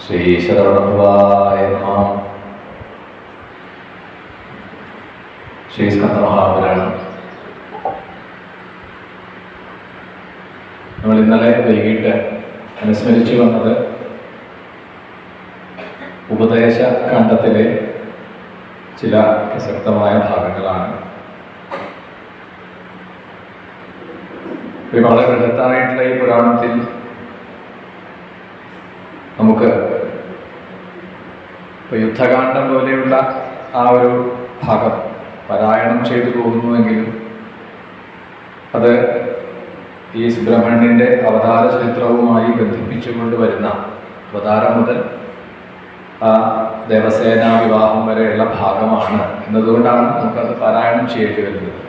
ശ്രീ ശരവണഭവായ നമഃ. ശ്രീ സ്കന്ദമഹാപുരാണം നമ്മൾ ഇന്നലെ വൈകിട്ട് അനുസ്മരിച്ചു വന്നത് ഉപദേശകാണ്ഡത്തിലെ ചില പ്രസക്തമായ ഭാഗങ്ങളാണ്. വളരെ ബൃഹത്തായിട്ടുള്ള ഈ പുരാണത്തിൽ നമുക്ക് ഇപ്പോൾ യുദ്ധകാന്ഡം പോലെയുള്ള ആ ഒരു ഭാഗം പാരായണം ചെയ്തു പോകുന്നുവെങ്കിലും അത് ഈ സുബ്രഹ്മണ്യൻ്റെ അവതാര ചരിത്രവുമായി ബന്ധിപ്പിച്ചുകൊണ്ട് വരുന്ന അവതാരം മുതൽ ആ ദേവസേന വിവാഹം വരെയുള്ള ഭാഗമാണ് എന്നതുകൊണ്ടാണ് നമുക്കത് പാരായണം ചെയ്യേണ്ടി വരുന്നത്.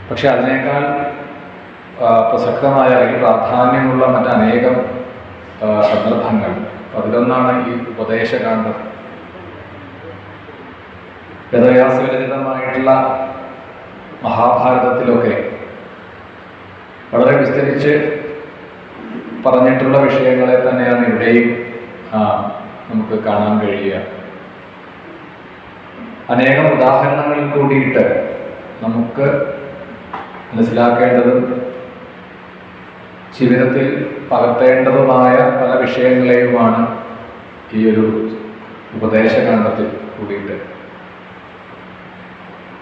പക്ഷെ അതിനേക്കാൾ പ്രസക്തമായ അല്ലെങ്കിൽ പ്രാധാന്യമുള്ള മറ്റനേകം സന്ദർഭങ്ങൾ, അതിലൊന്നാണ് ഈ ഉപദേശകാന്ഡം. വേദവ്യാസവിരചിതമായിട്ടുള്ള മഹാഭാരതത്തിലൊക്കെ വളരെ വിസ്തരിച്ച് പറഞ്ഞിട്ടുള്ള വിഷയങ്ങളെ തന്നെയാണ് ഇവിടെയും നമുക്ക് കാണാൻ കഴിയുക. അനേകം ഉദാഹരണങ്ങളിൽ കൂടിയിട്ട് നമുക്ക് മനസ്സിലാക്കേണ്ടതും ജീവിതത്തിൽ പകർത്തേണ്ടതുമായ പല വിഷയങ്ങളെയുമാണ് ഈ ഒരു ഉപദേശകാണ്ഡത്തിൽ കൂടിയിട്ട്.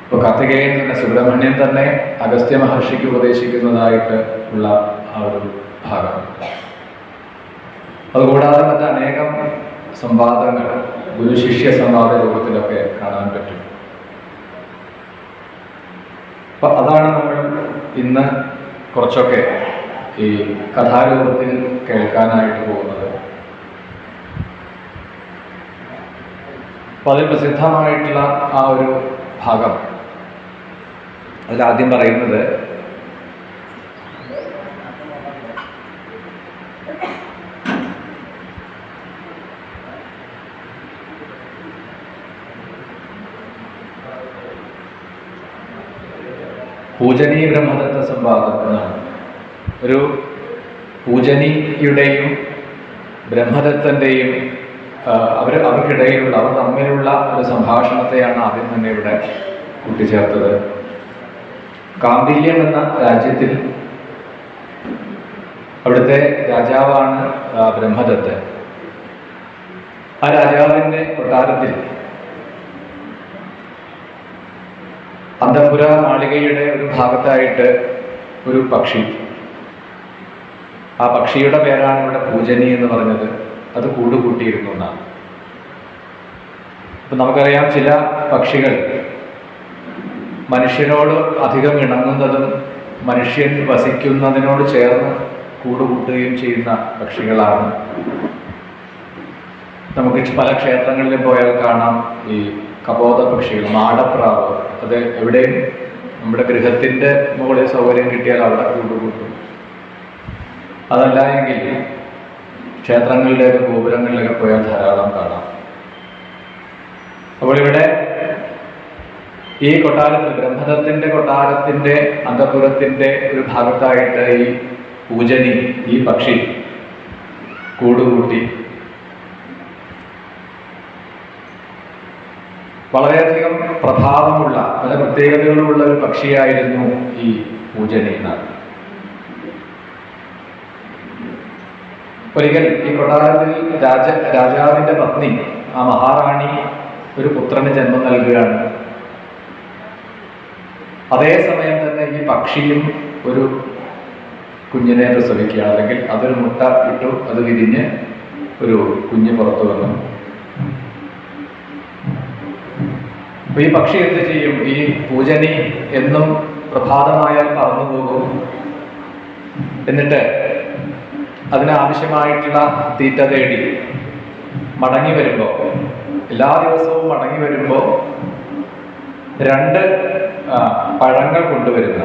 ഇപ്പോൾ കാർത്തികേയൻ തന്നെ, സുബ്രഹ്മണ്യൻ തന്നെ അഗസ്ത്യ മഹർഷിക്ക് ഉപദേശിക്കുന്നതായിട്ട് ഉള്ള ആ ഒരു ഭാഗം. അതുകൂടാതെ മറ്റ് അനേകം സംവാദങ്ങൾ ഗുരുശിഷ്യ സംവാദ രൂപത്തിലൊക്കെ കാണാൻ പറ്റും. അപ്പൊ അതാണ് നമ്മൾ ഇന്ന് കുറച്ചൊക്കെ ഈ കഥാരൂപത്തിൽ കേൾക്കാനായിട്ട് പോകുന്നത്. അപ്പൊ അതിൽ പ്രസിദ്ധമായിട്ടുള്ള ആ ഒരു ഭാഗം, അതിലാദ്യം പറയുന്നത് പൂജനീ ബ്രഹ്മദത്ത സംവാദം എന്നാണ്. ഒരു പൂജനിയുടെയും ബ്രഹ്മദത്തൻ്റെയും അവർക്കിടയിലുള്ള, അവർ തമ്മിലുള്ള ഒരു സംഭാഷണത്തെയാണ് ആദ്യം തന്നെ ഇവിടെ കൂട്ടിച്ചേർത്തത്. കാന്തില്യം എന്ന രാജ്യത്തിൽ അവിടുത്തെ രാജാവാണ് ബ്രഹ്മദത്തൻ. ആ രാജാവിൻ്റെ കൊട്ടാരത്തിൽ അന്തഃപുര മാളികയുടെ ഒരു ഭാഗത്തായിട്ട് ഒരു പക്ഷി, ആ പക്ഷിയുടെ പേരാണ് ഇവിടെ പൂജനി എന്ന് പറഞ്ഞത്. അത് കൂടുകൂട്ടിയിരുന്നു എന്നാണ്. ഇപ്പം നമുക്കറിയാം, ചില പക്ഷികൾ മനുഷ്യനോട് അധികം ഇണങ്ങുന്നതും മനുഷ്യൻ വസിക്കുന്നതിനോട് ചേർന്ന് കൂടുകൂട്ടുകയും ചെയ്യുന്ന പക്ഷികളാണ്. നമുക്ക് പല ക്ഷേത്രങ്ങളിലും പോയാൽ കാണാം ഈ കപോത പക്ഷികൾ, മാടപ്രാവ്. അത് എവിടെയും നമ്മുടെ ഗൃഹത്തിൻ്റെ മുകളിൽ സൗകര്യം കിട്ടിയാൽ അവിടെ കൂടുകൂട്ടും. അതല്ല എങ്കിൽ ക്ഷേത്രങ്ങളിലേക്ക്, ഗോപുരങ്ങളിലൊക്കെ പോയാൽ ധാരാളം കാണാം. അപ്പോൾ ഇവിടെ ഈ കൊട്ടാരത്തിൽ, ബ്രഹ്മദത്തൻ്റെ കൊട്ടാരത്തിൻ്റെ അന്തഃപുരത്തിൻ്റെ ഒരു ഭാഗത്തായിട്ട് ഈ പൂജനി, ഈ പക്ഷി കൂടുകൂട്ടി. വളരെയധികം പ്രഭാവമുള്ള, പല പ്രത്യേകതകളുമുള്ള ഒരു പക്ഷിയായിരുന്നു ഈ പൂജനി എന്നാണ്. ഒരിക്കൽ ഈ കൊട്ടാരത്തിൽ രാജാവിൻ്റെ പത്നി, ആ മഹാറാണി, ഒരു പുത്രന് ജന്മം നൽകുകയാണ്. അതേസമയം തന്നെ ഈ പക്ഷിയും ഒരു കുഞ്ഞിനെ പ്രസവിക്കുകയാണ്. അല്ലെങ്കിൽ അതൊരു മുട്ട ഇട്ടു, അത് വിരിഞ്ഞ് ഒരു കുഞ്ഞ് പുറത്തു വന്നു. അപ്പൊ ഈ പക്ഷി എന്ത് ചെയ്യും? ഈ പൂജനി എന്നും പ്രഭാതമായാൽ പറന്നു പോകും. എന്നിട്ട് അതിനാവശ്യമായിട്ടുള്ള തീറ്റ തേടി മടങ്ങി വരുമ്പോൾ, എല്ലാ ദിവസവും മടങ്ങി വരുമ്പോൾ 2 പഴങ്ങൾ കൊണ്ടുവരുന്ന,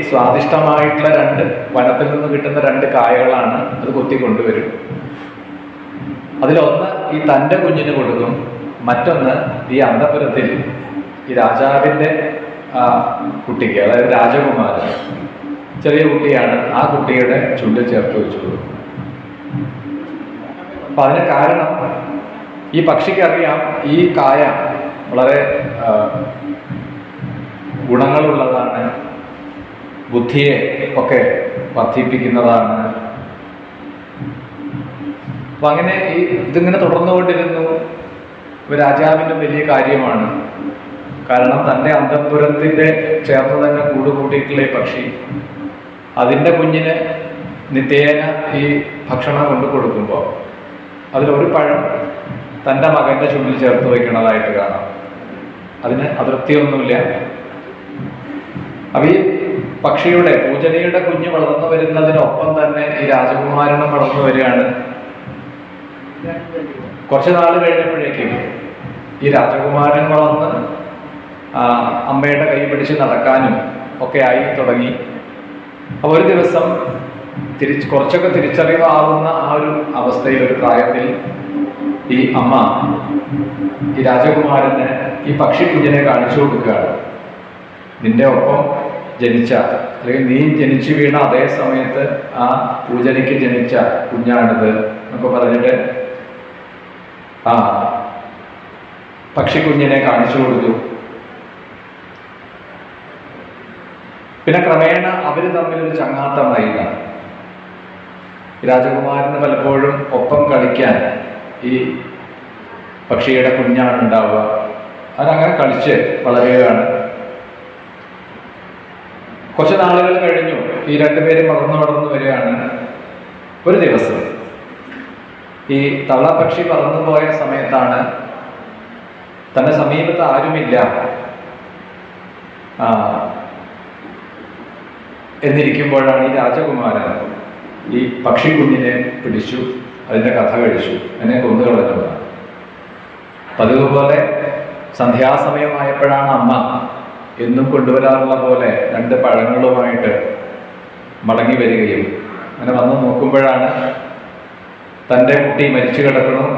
സ്വാദിഷ്ടമായിട്ടുള്ള 2 വനത്തിൽ നിന്ന് കിട്ടുന്ന 2 കായകളാണ്. അത് കൊത്തി കൊണ്ടുവരും. അതിലൊന്ന് ഈ തൻ്റെ കുഞ്ഞിന് കൊടുക്കും, മറ്റൊന്ന് ഈ അന്തഃപുരത്തിൽ ഈ രാജാവിൻ്റെ കുട്ടിക്ക്, അതായത് രാജകുമാരൻ, ചെറിയ കുട്ടിയാണ്, ആ കുട്ടിയുടെ ചുണ്ടിൽ ചേർത്ത് വെച്ചു കൊടുക്കും. അപ്പൊ അതിന് കാരണം ഈ പക്ഷിക്കറിയാം ഈ കായ വളരെ ഗുണങ്ങളുള്ളതാണ്, ബുദ്ധിയെ ഒക്കെ വർദ്ധിപ്പിക്കുന്നതാണ്. അപ്പൊ അങ്ങനെ ഇതിങ്ങനെ തുടർന്നുകൊണ്ടിരുന്നു. രാജാവിൻ്റെ വലിയ കാര്യമാണ്. കാരണം തൻ്റെ അന്തഃപുരത്തിൻ്റെ ചേർന്ന് തന്നെ കൂടുകൂട്ടിയിട്ടുള്ള ഈ പക്ഷി അതിൻ്റെ കുഞ്ഞിന് നിത്യേന ഈ ഭക്ഷണം കൊണ്ടു കൊടുക്കുമ്പോൾ അതിലൊരു പഴം തൻ്റെ മകൻ്റെ ചുണ്ടിൽ ചേർത്ത് വയ്ക്കണതായിട്ട് കാണാം. അതിന് അതൃപ്തിയൊന്നുമില്ല. അപ്പൊ ഈ പക്ഷിയുടെ പൂജനയുടെ കുഞ്ഞ് വളർന്നു വരുന്നതിനൊപ്പം തന്നെ ഈ രാജകുമാരനും വളർന്നു വരികയാണ്. കുറച്ചു നാൾ കഴിഞ്ഞപ്പോഴേക്കും ഈ രാജകുമാരൻ വളർന്ന് അമ്മയുടെ കൈ പിടിച്ച് നടക്കാനും ഒക്കെ ആയി തുടങ്ങി. അപ്പോൾ ഒരു ദിവസം കുറച്ചൊക്കെ തിരിച്ചറിവാകുന്ന ആ ഒരു അവസ്ഥയിൽ, ഒരു പ്രായത്തിൽ ഈ അമ്മ ഈ രാജകുമാരന് ഈ പക്ഷിക്കുഞ്ഞിനെ കാണിച്ചു കൊടുക്കുകയാണ്. നിന്റെ ഒപ്പം ജനിച്ച, അല്ലെങ്കിൽ നീ ജനിച്ചു വീണ അതേ സമയത്ത് ആ പൂജനയ്ക്ക് ജനിച്ച കുഞ്ഞാണിത് എന്നൊക്കെ പറഞ്ഞിട്ട് ആ പക്ഷിക്കുഞ്ഞിനെ കാണിച്ചു കൊടുത്തു. പിന്നെ ക്രമേണ അവര് തമ്മിലൊരു ചങ്ങാത്തമായി. രാജകുമാരന് പലപ്പോഴും ഒപ്പം കളിക്കാൻ ഈ പക്ഷിയുടെ കുഞ്ഞാണ് ഉണ്ടാവുക. അതങ്ങനെ കളിച്ച് വളരുകയാണ്. കുറച്ച് നാളുകൾ കഴിഞ്ഞു. ഈ രണ്ടുപേരും വളർന്നു വരികയാണ്. ഒരു ദിവസം ഈ തള്ളപ്പക്ഷി പറന്നുപോയ സമയത്താണ് തന്റെ സമീപത്ത് ആരുമില്ല എന്നിരിക്കുമ്പോഴാണ് ഈ രാജകുമാരൻ ഈ പക്ഷിക്കുഞ്ഞിനെ പിടിച്ചു അതിൻ്റെ കഥ കഴിച്ചു, എന്നെ കൊന്നുകളഞ്ഞതാണ്. പതിവ് പോലെ സന്ധ്യാസമയമായപ്പോഴാണ് അമ്മ എന്നും കൊണ്ടുവരാറുള്ള പോലെ 2 പഴങ്ങളുമായിട്ട് മടങ്ങി വരികയും അങ്ങനെ വന്ന് നോക്കുമ്പോഴാണ് തൻ്റെ കുട്ടി മരിച്ചു കിടക്കണം.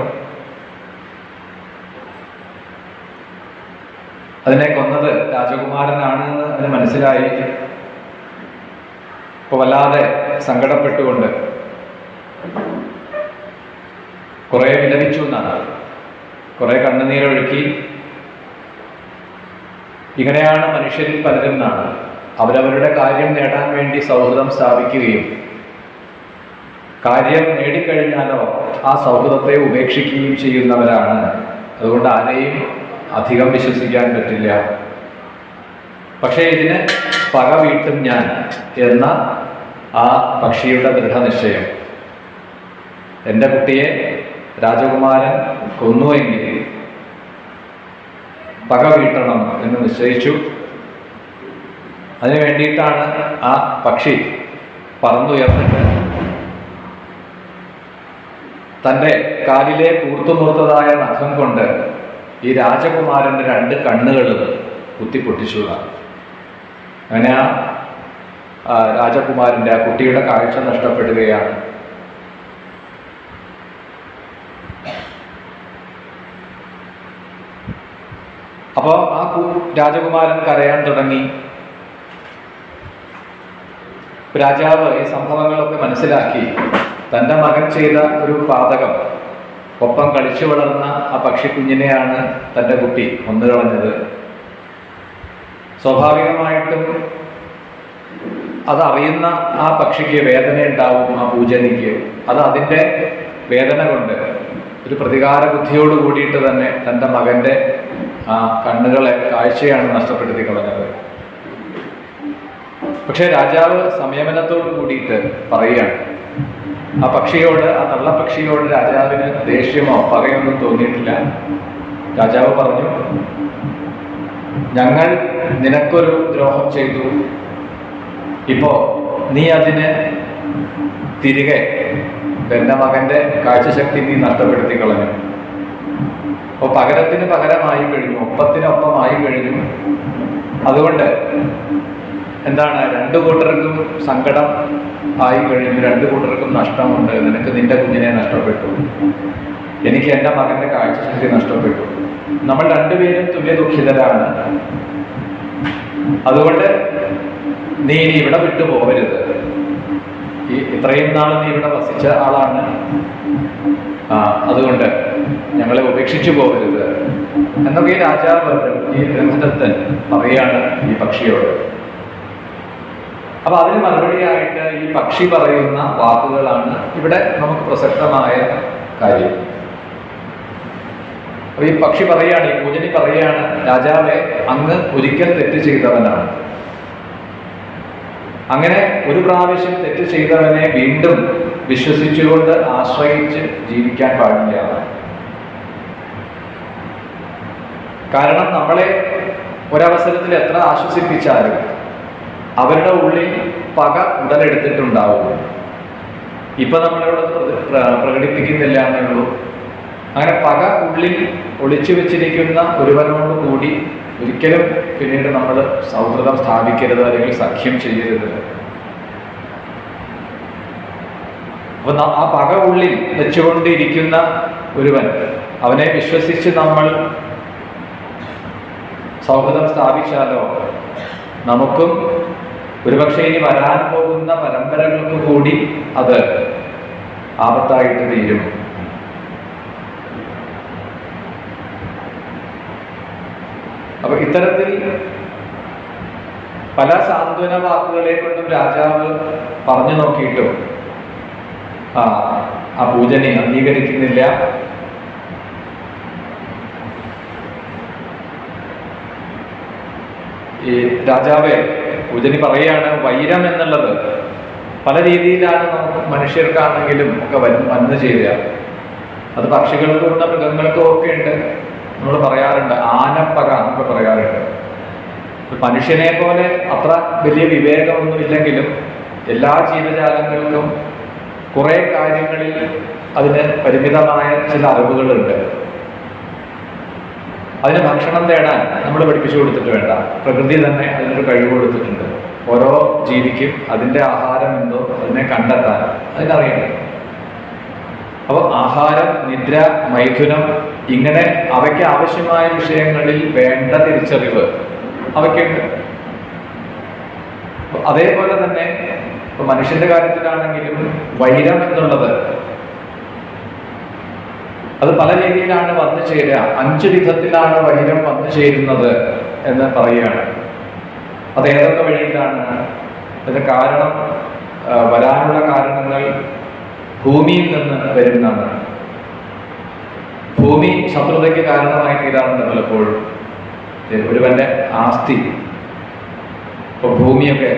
അതിനെ കൊന്നത് രാജകുമാരനാണ് എന്ന് അതിന് മനസ്സിലായി. അപ്പോൾ വല്ലാതെ സങ്കടപ്പെട്ടുകൊണ്ട് കുറെ വിലപിച്ചു എന്നാണ്, കുറെ കണ്ണുനീരൊഴുക്കി. ഇങ്ങനെയാണ് മനുഷ്യരിൽ പലരും എന്നാണ്. അവരവരുടെ കാര്യം നേടാൻ വേണ്ടി സൗഹൃദം സ്ഥാപിക്കുകയും കാര്യം നേടിക്കഴിഞ്ഞാലോ ആ സൗഹൃദത്തെ ഉപേക്ഷിക്കുകയും ചെയ്യുന്നവരാണ്. അതുകൊണ്ട് ആരെയും അധികം വിശ്വസിക്കാൻ പറ്റില്ല. പക്ഷേ ഇതിന് പക വീട്ടും ഞാൻ എന്ന ആ പക്ഷിയുടെ ദൃഢനിശ്ചയം, എൻ്റെ കുട്ടിയെ രാജകുമാരൻ കൊന്നുവെങ്കിൽ പക വീട്ടണം എന്ന് നിശ്ചയിച്ചു. അതിനു വേണ്ടിയിട്ടാണ് ആ പക്ഷി പറന്നുയർന്നിട്ട് തൻ്റെ കാലിലെ കൂർത്തുമൂർത്തതായ നഖം കൊണ്ട് ഈ രാജകുമാരൻ്റെ 2 കണ്ണുകളും കുത്തിപ്പൊട്ടിച്ചു. അങ്ങനെ ആ രാജകുമാരൻ്റെ, ആ കുട്ടിയുടെ കാഴ്ച നഷ്ടപ്പെടുകയാണ്. അപ്പോൾ ആ രാജകുമാരൻ കരയാൻ തുടങ്ങി. രാജാവ് ഈ സംഭവങ്ങളൊക്കെ മനസ്സിലാക്കി തൻ്റെ മകൻ ചെയ്ത ഒരു പാതകം, ഒപ്പം കളിച്ചു വളർന്ന ആ പക്ഷിക്കുഞ്ഞിനെയാണ് തൻ്റെ കുട്ടി കൊന്നുകളഞ്ഞത്. സ്വാഭാവികമായിട്ടും അതറിയുന്ന ആ പക്ഷിക്ക് വേദന ഉണ്ടാവും. ആ പൂജനിക്ക് അത് അതിൻ്റെ വേദന കൊണ്ട് ഒരു പ്രതികാര ബുദ്ധിയോട് കൂടിയിട്ട് തന്നെ തൻ്റെ മകൻ്റെ ആ കണ്ണുകളെ, കാഴ്ചയാണ് നഷ്ടപ്പെടുത്തി കളഞ്ഞത്. പക്ഷെ രാജാവ് സംയമനത്തോട് കൂടിയിട്ട് പറയുകയാണ്. ആ പക്ഷിയോട്, ആ തള്ളപ്പക്ഷിയോട് രാജാവിന് ദേഷ്യമോ പകയൊന്നും തോന്നിയിട്ടില്ല. രാജാവ് പറഞ്ഞു, ഞങ്ങൾ നിനക്കൊരു ദ്രോഹം ചെയ്തു, ഇപ്പോ നീ അതിന് തിരികെ എൻ്റെ മകൻ്റെ കാഴ്ചശക്തി നീ നഷ്ടപ്പെടുത്തി കളഞ്ഞു. അപ്പോൾ പകരത്തിന് പകരമായി കഴിഞ്ഞു, ഒപ്പത്തിനൊപ്പമായി കഴിഞ്ഞു. അതുകൊണ്ട് എന്താണ്, 2 കൂട്ടർക്കും സങ്കടം ആയി കഴിഞ്ഞു, 2 കൂട്ടർക്കും നഷ്ടമുണ്ട്. നിനക്ക് നിന്റെ കുഞ്ഞിനെ നഷ്ടപ്പെട്ടു, എനിക്ക് എൻ്റെ മകൻ്റെ കാഴ്ചശക്തി നഷ്ടപ്പെട്ടു. നമ്മൾ 2 പേരും തുല്യ ദുഃഖിതരാണ്. അതുകൊണ്ട് നീ ഇനി ഇവിടെ വിട്ടു പോകരുത് ഇത്രയും നാൾ നീ ഇവിടെ വസിച്ച ആളാണ്, അതുകൊണ്ട് ഞങ്ങളെ ഉപേക്ഷിച്ചു പോകരുത് എന്നൊക്കെ ഈ രാജാവ്, ഈ ബ്രഹ്മദത്തൻ പറയാണ് ഈ പക്ഷിയോട്. അപ്പൊ അതിന് മറുപടിയായിട്ട് ഈ പക്ഷി പറയുന്ന വാക്കുകളാണ് ഇവിടെ നമുക്ക് പ്രസക്തമായ കാര്യം. അപ്പൊ ഈ പക്ഷി പറയാണ്, ഈ പൂജനി പറയാണ്, രാജാവെ, അങ്ങ് ഒരിക്കൽ തെറ്റ് ചെയ്തവനാണ്. അങ്ങനെ ഒരു പ്രാവശ്യം തെറ്റ് ചെയ്തവനെ വീണ്ടും വിശ്വസിച്ചുകൊണ്ട് ആശ്രയിച്ച് ജീവിക്കാൻ പാടില്ല. കാരണം നമ്മളെ ഒരവസരത്തിൽ എത്ര ആശ്വസിപ്പിച്ചാലും അവരുടെ ഉള്ളിൽ പക ഉടലെടുത്തിട്ടുണ്ടാവും. ഇപ്പൊ നമ്മളിവിടെ പ്രകടിപ്പിക്കുന്നില്ല എന്നുള്ളൂ. അങ്ങനെ പക ഉള്ളിൽ ഒളിച്ചു വെച്ചിരിക്കുന്ന ഒരുവനോട് കൂടി ഒരിക്കലും പിന്നീട് നമ്മൾ സൗഹൃദം സ്ഥാപിക്കരുത്, അല്ലെങ്കിൽ സഖ്യം ചെയ്യരുത്. അപ്പൊ ആ പക ഉള്ളിൽ വെച്ചുകൊണ്ടിരിക്കുന്ന ഒരുവൻ, അവനെ വിശ്വസിച്ച് നമ്മൾ സൗഹൃദം സ്ഥാപിച്ചാലോ നമുക്കും ഒരുപക്ഷെ ഇനി വരാൻ പോകുന്ന പരമ്പരകൾക്ക് കൂടി അത് ആപത്തായിട്ട് തീരും. അപ്പൊ ഇത്തരത്തിൽ പല സാന്ത്വന വാക്കുകളെ കൊണ്ടും രാജാവ് പറഞ്ഞു നോക്കിയിട്ടും ആ പൂജനെ അംഗീകരിക്കുന്നില്ല. ഈ രാജാവെ, പൂജനി പറയാണ്, വൈരം എന്നുള്ളത് പല രീതിയിലാണ് നമുക്ക് മനുഷ്യർക്കാണെങ്കിലും ഒക്കെ വന്നു ചേരുക. അത് പക്ഷികൾക്കും ഉണ്ട്, മൃഗങ്ങൾക്കും ഒക്കെ ഉണ്ട്. നമ്മൾ പറയാറുണ്ട് ആനപ്പക എന്നൊക്കെ പറയാറുണ്ട്. മനുഷ്യനെ പോലെ അത്ര വലിയ വിവേകമൊന്നും ഇല്ലെങ്കിലും എല്ലാ ജീവജാലങ്ങൾക്കും കുറെ കാര്യങ്ങളിൽ അതിന് പരിമിതമായ ചില അറിവുകളുണ്ട്. അതിന് ഭക്ഷണം തേടാൻ നമ്മൾ പഠിപ്പിച്ചു കൊടുത്തിട്ട് വേണ്ട, പ്രകൃതി തന്നെ അതിനൊരു കഴിവ് കൊടുത്തിട്ടുണ്ട്. ഓരോ ജീവിക്കും അതിൻ്റെ ആഹാരം എന്തോ അതിനെ കണ്ടെത്താൻ അതിനറിയണം. അപ്പോൾ ആഹാരം, നിദ്ര, മൈഥുനം, ഇങ്ങനെ അവയ്ക്ക് ആവശ്യമായ വിഷയങ്ങളിൽ വേണ്ട തിരിച്ചറിവ് അവയ്ക്കുണ്ട്. അതേപോലെ തന്നെ ഇപ്പൊ മനുഷ്യന്റെ കാര്യത്തിലാണെങ്കിലും വൈരം എന്നുള്ളത് അത് പല രീതിയിലാണ് വന്നു ചേരുക. 5 വിധത്തിലാണ് വൈരം വന്നു ചേരുന്നത് എന്ന് പറയുകയാണ്. അത് ഏതൊക്കെ വഴിയിലാണ്? അതിന്റെ കാരണം, വരാനുള്ള കാരണങ്ങൾ ഭൂമിയിൽ നിന്ന് വരുന്നതാണ്. ഭൂമി ശത്രുതയ്ക്ക് കാരണമായി തീരാറുണ്ട് പലപ്പോഴും. ഒരുവന്റെ ആസ്തി, ഇപ്പൊ ഭൂമിയൊക്കെ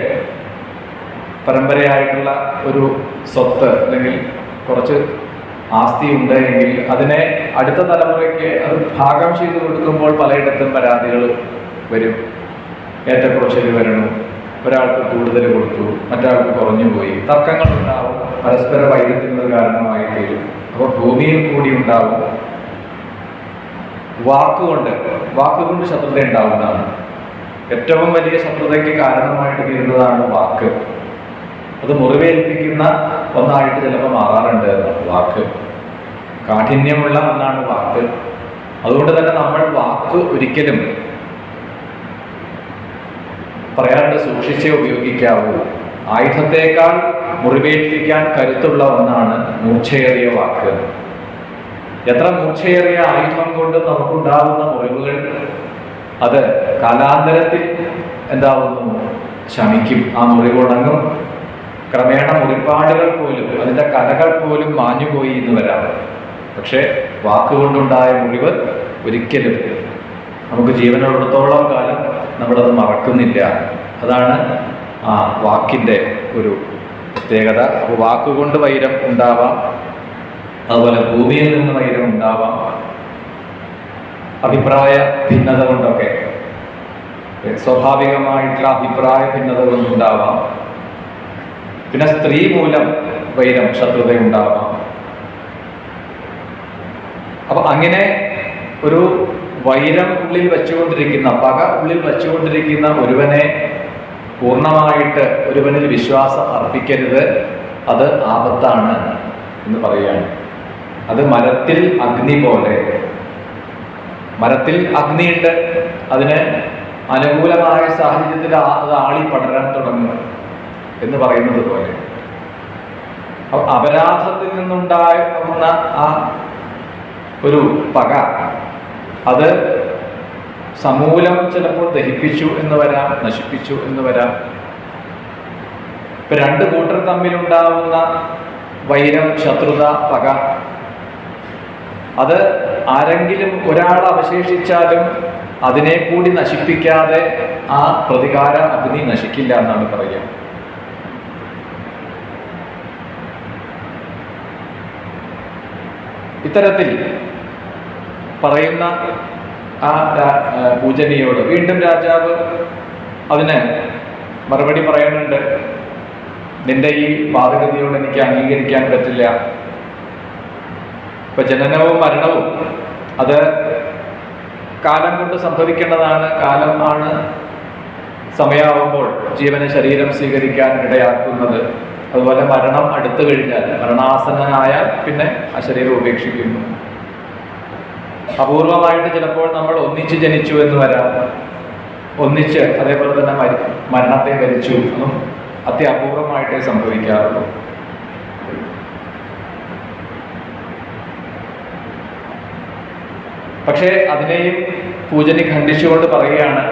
പരമ്പരയായിട്ടുള്ള ഒരു സ്വത്ത് അല്ലെങ്കിൽ കുറച്ച് ആസ്തി ഉണ്ട് എങ്കിൽ അതിനെ അടുത്ത തലമുറയ്ക്ക് അത് ഭാഗം ചെയ്തു കൊടുക്കുമ്പോൾ പലയിടത്തും പരാതികൾ വരും. ഏറ്റക്കുറച്ചിൽ വരണു, ഒരാൾക്ക് കൂടുതൽ കൊടുത്തു, മറ്റൊരാൾക്ക് കുറഞ്ഞു പോയി, തർക്കങ്ങൾ ഉണ്ടാവും, പരസ്പര വൈരുദ്ധ്യങ്ങൾ കാരണമായി തീരും. അപ്പോൾ ഭൂമിയിൽ കൂടി ഉണ്ടാവും. വാക്കുകൊണ്ട് ശത്രുത ഉണ്ടാവുന്നതാണ്. ഏറ്റവും വലിയ ശത്രുതയ്ക്ക് കാരണമായിട്ട് തീരുന്നതാണ് വാക്ക്. അത് മുറിവേൽപ്പിക്കുന്ന ഒന്നായിട്ട് ചിലപ്പോൾ മാറാറുണ്ട് എന്നാണ് വാക്ക്. കാഠിന്യമുള്ള ഒന്നാണ് വാക്ക്. അതുകൊണ്ട് തന്നെ നമ്മൾ വാക്ക് ഒരിക്കലും പറയാറുണ്ട്, സൂക്ഷിച്ചേ ഉപയോഗിക്കാവൂ. ആയുധത്തേക്കാൾ മുറിവേൽപ്പിക്കാൻ കരുത്തുള്ള ഒന്നാണ് മൂർച്ചയേറിയ വാക്ക്. എത്ര മൂർച്ചയേറിയ ആയുധം കൊണ്ട് നമുക്കുണ്ടാകുന്ന മുറിവുകൾ അത് കാലാന്തരത്തിൽ എന്താവുന്നു? ശമിക്കും. ആ മുറിവുണങ്ങും. ക്രമേണ മുറിപ്പാടുകൾ പോലും, അതിൻ്റെ കലകൾ പോലും മാഞ്ഞുപോയി എന്ന് വരാം. പക്ഷെ വാക്കുകൊണ്ടുണ്ടായ മുറിവ് ഒരിക്കലും നമുക്ക് ജീവനുള്ളിടത്തോളം കാലം നമ്മളത് മറക്കുന്നില്ല. അതാണ് ആ വാക്കിൻ്റെ ഒരു പ്രത്യേകത. അപ്പോൾ വാക്കുകൊണ്ട് വൈരം ഉണ്ടാവാം, അതുപോലെ ഭൂമിയിൽ നിന്ന് വൈരം ഉണ്ടാവാം, അഭിപ്രായ ഭിന്നത കൊണ്ടൊക്കെ, സ്വാഭാവികമായിട്ടുള്ള അഭിപ്രായ ഭിന്നത കൊണ്ടുണ്ടാവാം. പിന്നെ സ്ത്രീ മൂലം വൈരം, ശത്രുത ഉണ്ടാവാം. അപ്പൊ അങ്ങനെ ഒരു വൈരം ഉള്ളിൽ വെച്ചുകൊണ്ടിരിക്കുന്ന, പക ഉള്ളിൽ വെച്ചുകൊണ്ടിരിക്കുന്ന ഒരുവനെ പൂർണ്ണമായിട്ട് ഒരുവനിൽ വിശ്വാസം അർപ്പിക്കരുത്. അത് ആപത്താണ് എന്ന് പറയുകയാണ്. അത് മരത്തിൽ അഗ്നി പോലെ. മരത്തിൽ അഗ്നിയുണ്ട്, അതിന് അനുകൂലമായ സാഹചര്യത്തിൽ അത് ആളി പടരാൻ തുടങ്ങും എന്ന് പറയുന്നത് പോലെ അപരാധത്തിൽ നിന്നുണ്ടാകുന്ന ആ ഒരു പക അത് സമൂലം ചിലപ്പോൾ ദഹിപ്പിച്ചു എന്ന് വരാം, നശിപ്പിച്ചു എന്ന് വരാം. ഇപ്പൊ രണ്ട് കൂട്ടർ തമ്മിലുണ്ടാവുന്ന വൈരം, ശത്രുത, പക അത് ആരെങ്കിലും ഒരാൾ അവശേഷിച്ചാലും അതിനെ കൂടി നശിപ്പിക്കാതെ ആ പ്രതികാര അഗ്നി നശിക്കില്ല എന്നാണ് പറയുക. ഇത്തരത്തിൽ പറയുന്ന ആ പൂജനിയോട് വീണ്ടും രാജാവ് അതിന് മറുപടി പറയുന്നുണ്ട്. നിന്റെ ഈ വാദഗതിയോട് എനിക്ക് അംഗീകരിക്കാൻ പറ്റില്ല. ഇപ്പൊ ജനനവും മരണവും അത് കാലം കൊണ്ട് സംഭവിക്കേണ്ടതാണ്. കാലം ആണ് സമയമാവുമ്പോൾ ജീവന് ശരീരം സ്വീകരിക്കാൻ ഇടയാക്കുന്നത്. അതുപോലെ മരണം അടുത്തു കഴിഞ്ഞാൽ, മരണാസന്നനായാൽ പിന്നെ ആ ശരീരം ഉപേക്ഷിക്കുന്നു. അപൂർവമായിട്ട് ചിലപ്പോൾ നമ്മൾ ഒന്നിച്ച് ജനിച്ചു എന്ന് വരാം, ഒന്നിച്ച് അതേപോലെ തന്നെ മരണത്തെ വരിച്ചു. അതും അത്യപൂർവമായിട്ടേ സംഭവിക്കാറുള്ളൂ. പക്ഷേ അതിനെയും പൂജനി ഖണ്ഡിച്ചുകൊണ്ട് പറയുകയാണ്,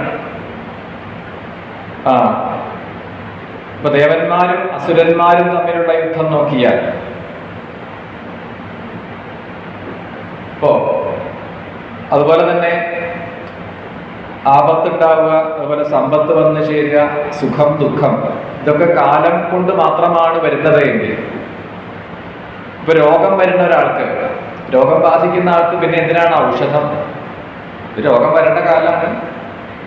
ഇപ്പൊ ദേവന്മാരും അസുരന്മാരും തമ്മിലുള്ള യുദ്ധം നോക്കിയാൽ ഇപ്പോ അതുപോലെ തന്നെ ആപത്തുണ്ടാവുക, അതുപോലെ സമ്പത്ത് വന്നു ചേരുക, സുഖം, ദുഃഖം, ഇതൊക്കെ കാലം കൊണ്ട് മാത്രമാണ് വരുന്നത് എങ്കിൽ ഇപ്പൊ രോഗം വരുന്ന ഒരാൾക്ക്, രോഗം ബാധിക്കുന്ന ആൾക്ക് പിന്നെ എന്തിനാണ് ഔഷധം? രോഗം വരേണ്ട കാലമാണ്,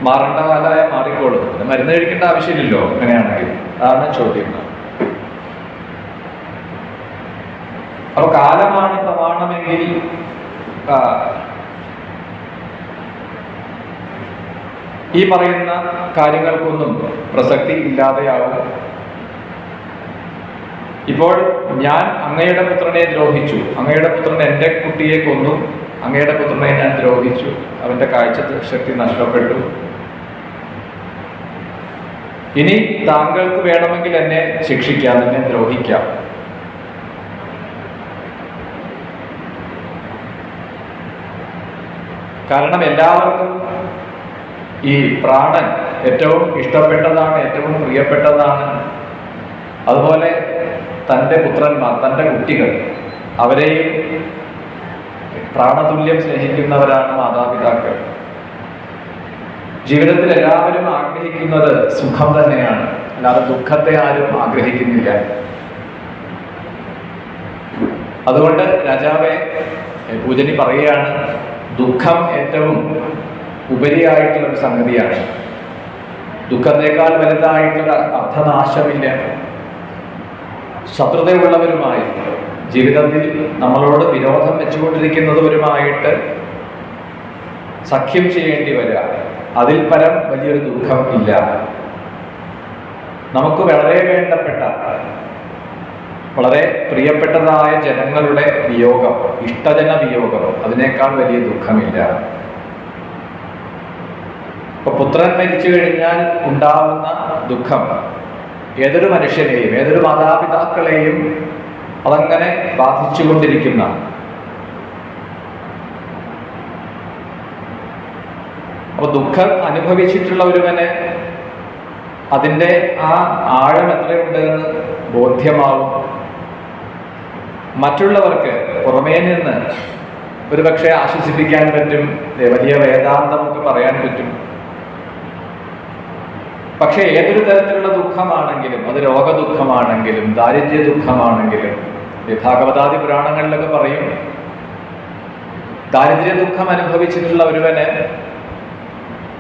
മാറേണ്ട കാലമായ മാറിക്കോളും, പിന്നെ മരുന്ന് കഴിക്കേണ്ട ആവശ്യമില്ലല്ലോ. അങ്ങനെയാണെങ്കിൽ അതാണ് ചോദ്യം. അപ്പൊ കാലമാണ് പ്രമാണമെങ്കിൽ ഈ പറയുന്ന കാര്യങ്ങൾക്കൊന്നും പ്രസക്തി ഇല്ലാതെയാവും. ഇപ്പോൾ ഞാൻ അങ്ങയുടെ പുത്രനെ ദ്രോഹിച്ചു, അങ്ങയുടെ പുത്രൻ എൻ്റെ കുട്ടിയെ കൊന്നു, അങ്ങയുടെ പുത്രനെ ഞാൻ ദ്രോഹിച്ചു, അവന്റെ കാഴ്ച ശക്തി നഷ്ടപ്പെട്ടു. ഇനി താങ്കൾക്ക് വേണമെങ്കിൽ എന്നെ ശിക്ഷിക്കാം, എന്നെ ദ്രോഹിക്കാം. കാരണം എല്ലാവർക്കും ഈ പ്രാണൻ ഏറ്റവും ഇഷ്ടപ്പെട്ടതാണ്, ഏറ്റവും പ്രിയപ്പെട്ടതാണ്. അതുപോലെ തൻ്റെ പുത്രന്മാർ, തൻ്റെ കുട്ടികൾ, അവരെയും പ്രാണതുല്യം സ്നേഹിക്കുന്നവരാണ് മാതാപിതാക്കൾ. ജീവിതത്തിൽ എല്ലാവരും ആഗ്രഹിക്കുന്നത് സുഖം തന്നെയാണ്, അല്ലാതെ ദുഃഖത്തെ ആരും ആഗ്രഹിക്കുന്നില്ല. അതുകൊണ്ട് രാജാവെ, പൂജനി പറയുകയാണ്, ദുഃഖം ഏറ്റവും ഉപരിയായിട്ടുള്ള ഒരു സംഗതിയാണ്. ദുഃഖത്തെക്കാൾ വലുതായിട്ടുള്ള അർത്ഥനാശമില്ല. ശത്രുതയുള്ളവരുമായി, ജീവിതത്തിൽ നമ്മളോട് വിരോധം വെച്ചുകൊണ്ടിരിക്കുന്നവരുമായിട്ട് സഖ്യം ചെയ്യേണ്ടി വരിക, അതിൽ പരം വലിയൊരു ദുഃഖം ഇല്ല. നമുക്ക് വളരെ വേണ്ടപ്പെട്ട, വളരെ പ്രിയപ്പെട്ടതായ ജനങ്ങളുടെ വിയോഗം, ഇഷ്ടജന വിയോഗം, അതിനേക്കാൾ വലിയ ദുഃഖമില്ല. ഇപ്പൊ പുത്രൻ മരിച്ചു കഴിഞ്ഞാൽ ഉണ്ടാവുന്ന ദുഃഖം ഏതൊരു മനുഷ്യനെയും, ഏതൊരു മാതാപിതാക്കളെയും അതങ്ങനെ ബാധിച്ചുകൊണ്ടിരിക്കുന്ന, അപ്പൊ ദുഃഖം അനുഭവിച്ചിട്ടുള്ള ഒരുവന് അതിൻ്റെ ആ ആഴം എത്രയുണ്ട് എന്ന് ബോധ്യമാവും. മറ്റുള്ളവർക്ക് പുറമേ നിന്ന് ഒരുപക്ഷെ ആശ്വസിപ്പിക്കാൻ പറ്റും, വലിയ വേദാന്തമൊക്കെ പറയാൻ പറ്റും. പക്ഷെ ഏതൊരു തരത്തിലുള്ള ദുഃഖമാണെങ്കിലും, അത് രോഗദുഃഖമാണെങ്കിലും ദാരിദ്ര്യ ദുഃഖമാണെങ്കിലും, ഭാഗവതാദി പുരാണങ്ങളിലൊക്കെ പറയും, ദാരിദ്ര്യ ദുഃഖം അനുഭവിച്ചിട്ടുള്ള ഒരുവന്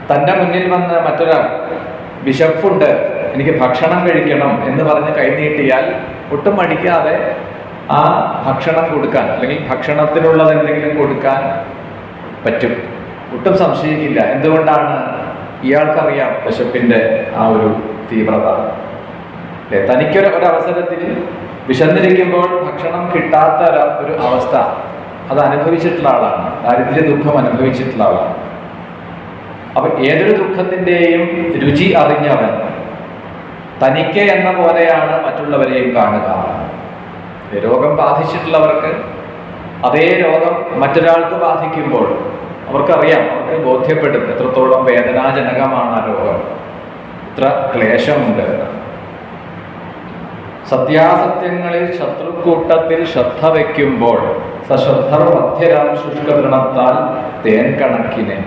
തൻ്റെ മുന്നിൽ വന്ന് മറ്റൊരാൾ വിശപ്പുണ്ട്, എനിക്ക് ഭക്ഷണം കഴിക്കണം എന്ന് പറഞ്ഞ് കൈനീട്ടിയാൽ ഒട്ടും മടിക്കാതെ ആ ഭക്ഷണം കൊടുക്കാൻ, അല്ലെങ്കിൽ ഭക്ഷണത്തിനുള്ളത് എന്തെങ്കിലും കൊടുക്കാൻ പറ്റും, ഒട്ടും സംശയിക്കില്ല. എന്തുകൊണ്ടാണ്? ഇയാൾക്കറിയാം വിശപ്പിന്റെ ആ ഒരു തീവ്രത. തനിക്കൊരവസരത്തിൽ വിശന്നിരിക്കുമ്പോൾ ഭക്ഷണം കിട്ടാത്ത ഒരു അവസ്ഥ അത് അനുഭവിച്ചിട്ടുള്ള ആളാണ്, ദാരിദ്ര്യ ദുഃഖം അനുഭവിച്ചിട്ടുള്ള ആളാണ്. അപ്പൊ ഏതൊരു ദുഃഖത്തിൻ്റെയും രുചി അറിഞ്ഞവൻ തനിക്ക് എന്ന പോലെയാണ് മറ്റുള്ളവരെയും കാണുക. രോഗം ബാധിച്ചിട്ടുള്ളവർക്ക് അതേ രോഗം മറ്റൊരാൾക്ക് ബാധിക്കുമ്പോൾ അവർക്കറിയാം, അവർക്ക് ബോധ്യപ്പെടും എത്രത്തോളം വേദനാജനകമാണ് ആ രോഗം, എത്ര ക്ലേശമുണ്ട്. സത്യാസത്യങ്ങളിൽ ശത്രുക്കൂട്ടത്തിൽ ശ്രദ്ധ വയ്ക്കുമ്പോൾ സശ്രദ്ധർ മധ്യരാം ശുഷ്കതൃണത്താൽ തേൻ കണക്കിനെ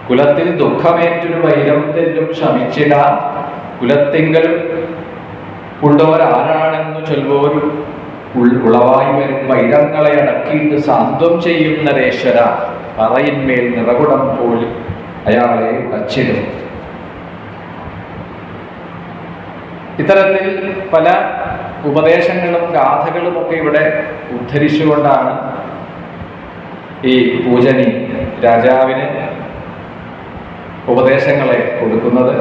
കുലത്തിൽ ദുഃഖമേറ്റൊരു വൈരം തെല്ലും ശമിച്ചിടാൻ കുലത്തിങ്കൽ ഉള്ളവരാരാണെന്നു ചൊല്ലോരു ഉളവായി വരും വൈരങ്ങളെ അടക്കിയിട്ട് സാന്ത്വം ചെയ്യുന്ന രേശ്വര പറയിന്മേൽ നിറകുടം പോലും അയാളെ വച്ചിടും. ഇത്തരത്തിൽ പല ഉപദേശങ്ങളും ഗാഥകളും ഒക്കെ ഇവിടെ ഉദ്ധരിച്ചുകൊണ്ടാണ് ഈ പൂജനി രാജാവിന് ഉപദേശങ്ങളെ കൊടുക്കുന്നത്.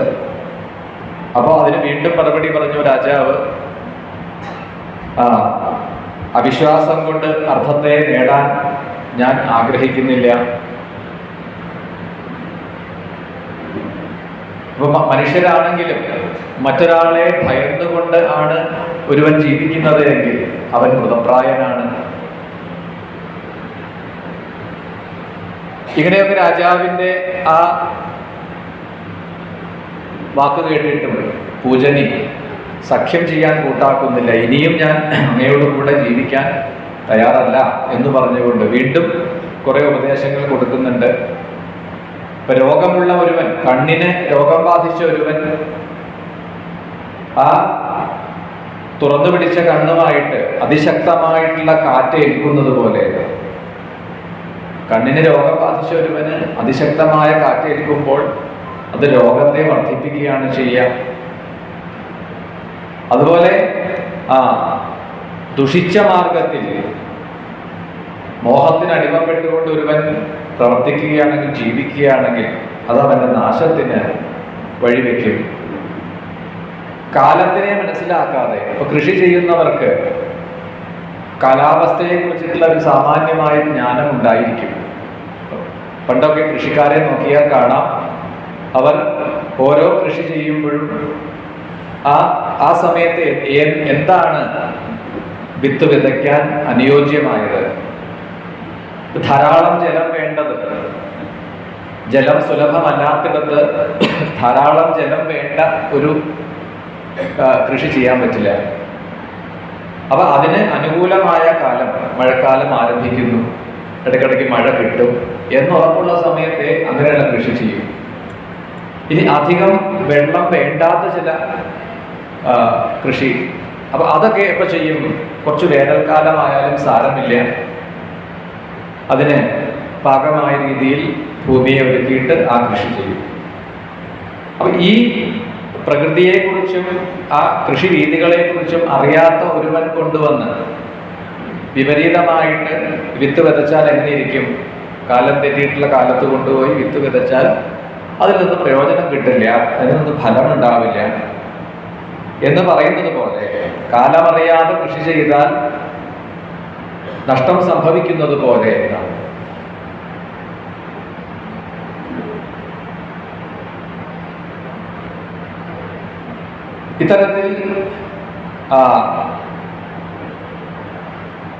അപ്പോൾ അതിന് വീണ്ടും മറുപടി പറഞ്ഞു രാജാവ്, അവിശ്വാസം കൊണ്ട് അർത്ഥത്തെ നേടാൻ ഞാൻ ആഗ്രഹിക്കുന്നില്ല. അപ്പൊ മനുഷ്യരാണെങ്കിലും മറ്റൊരാളെ ഭയന്നുകൊണ്ട് ആണ് ഒരുവൻ ജീവിക്കുന്നത് എങ്കിൽ അവൻ മൃതപ്രായനാണ്. ഇങ്ങനെയൊക്കെ രാജാവിന്റെ ആ വാക്ക് കേട്ടിട്ടും പൂജനി സഖ്യം ചെയ്യാൻ കൂട്ടാക്കുന്നില്ല. ഇനിയും ഞാൻ അങ്ങയോട് കൂടെ ജീവിക്കാൻ തയ്യാറല്ല എന്ന് പറഞ്ഞുകൊണ്ട് വീണ്ടും കുറെ ഉപദേശങ്ങൾ കൊടുക്കുന്നുണ്ട്. ഇപ്പൊ രോഗമുള്ള ഒരുവൻ, കണ്ണിന് രോഗം ബാധിച്ച ഒരുവൻ ആ തുറന്നു പിടിച്ച കണ്ണുമായിട്ട് അതിശക്തമായിട്ടുള്ള കാറ്റ് ഏൽക്കുന്നത് പോലെ, കണ്ണിന് രോഗം ബാധിച്ച ഒരുവന് അതിശക്തമായ കാറ്റ് ഏൽക്കുമ്പോൾ അത് രോഗത്തെ വർദ്ധിപ്പിക്കുകയാണ് ചെയ്യുക. അതുപോലെ ദുഷിച്ച മാർഗത്തിൽ മോഹത്തിന് അടിമപ്പെട്ടുകൊണ്ട് ഒരുവൻ പ്രവർത്തിക്കുകയാണെങ്കിൽ, ജീവിക്കുകയാണെങ്കിൽ അത് അവന്റെ നാശത്തിന് വഴിവെക്കും. കാലത്തിനെ മനസ്സിലാക്കാതെ, ഇപ്പൊ കൃഷി ചെയ്യുന്നവർക്ക് കാലാവസ്ഥയെ കുറിച്ചിട്ടുള്ള ഒരു സാമാന്യമായ ജ്ഞാനം ഉണ്ടായിരിക്കും. പണ്ടൊക്കെ കൃഷിക്കാരെ നോക്കിയാൽ കാണാം, അവർ ഓരോ കൃഷി ചെയ്യുമ്പോഴും ആ സമയത്ത് എന്താണ് വിത്ത് വിതയ്ക്കാൻ അനുയോജ്യമായത്, ധാരാളം ജലം വേണ്ടത്, ജലം സുലഭമല്ലാത്തിടത്ത് ധാരാളം ജലം വേണ്ട ഒരു കൃഷി ചെയ്യാൻ പറ്റില്ല. അപ്പൊ അതിന് അനുകൂലമായ കാലം, മഴക്കാലം ആരംഭിക്കുന്നു, ഇടയ്ക്കിടയ്ക്ക് മഴ കിട്ടും എന്നുറപ്പുള്ള സമയത്തെ അങ്ങനെയുള്ള കൃഷി ചെയ്യും. ഇനി അധികം വെള്ളം വേണ്ടാത്ത ചില കൃഷി, അപ്പൊ അതൊക്കെ ഇപ്പൊ ചെയ്യും. കുറച്ച് വേനൽക്കാലമായാലും സാരമില്ല, അതിന് പാകമായ രീതിയിൽ ഭൂമിയെ ഒരുക്കിയിട്ട് ആ കൃഷി ചെയ്യും. അപ്പൊ ഈ പ്രകൃതിയെക്കുറിച്ചും ആ കൃഷി രീതികളെക്കുറിച്ചും അറിയാത്ത ഒരുവൻ കൊണ്ടുവന്ന് വിപരീതമായിട്ട് വിത്ത് വിതച്ചാൽ എങ്ങനെയിരിക്കും? കാലം തെറ്റിയിട്ടുള്ള കാലത്ത് കൊണ്ടുപോയി വിത്ത് വിതച്ചാൽ അതിൽ നിന്ന് പ്രയോജനം കിട്ടില്ല, അതിൽ നിന്ന് ഫലം ഉണ്ടാവില്ല എന്ന് പറയുന്നത് പോലെ കാലമറിയാതെ കൃഷി ചെയ്താൽ നഷ്ടം സംഭവിക്കുന്നത് പോലെ എന്നാണ്. ഇത്തരത്തിൽ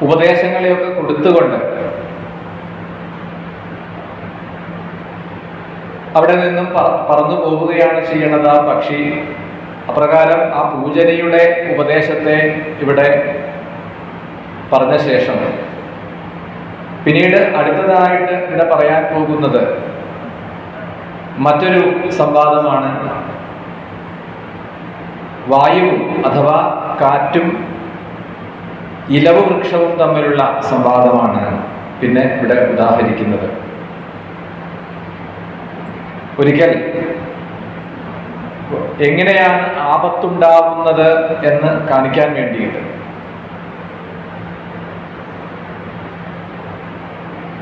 ഉപദേശങ്ങളെയൊക്കെ കൊടുത്തുകൊണ്ട് അവിടെ നിന്നും പറന്നു പോവുകയാണ് ചെയ്യണത് ആ പക്ഷി. അപ്രകാരം ആ പൂജനിയുടെ ഉപദേശത്തെ ഇവിടെ പറഞ്ഞ ശേഷം പിന്നീട് അടുത്തതായിട്ട് ഇവിടെ പറയാൻ പോകുന്നത് മറ്റൊരു സംവാദമാണ്. വായുവും അഥവാ കാറ്റും ഇലവ് വൃക്ഷവും തമ്മിലുള്ള സംവാദമാണ് പിന്നെ ഇവിടെ ഉദാഹരിക്കുന്നത്. ഒരിക്കൽ എങ്ങനെയാണ് ആപത്തുണ്ടാവുന്നത് എന്ന് കാണിക്കാൻ വേണ്ടിയിട്ട്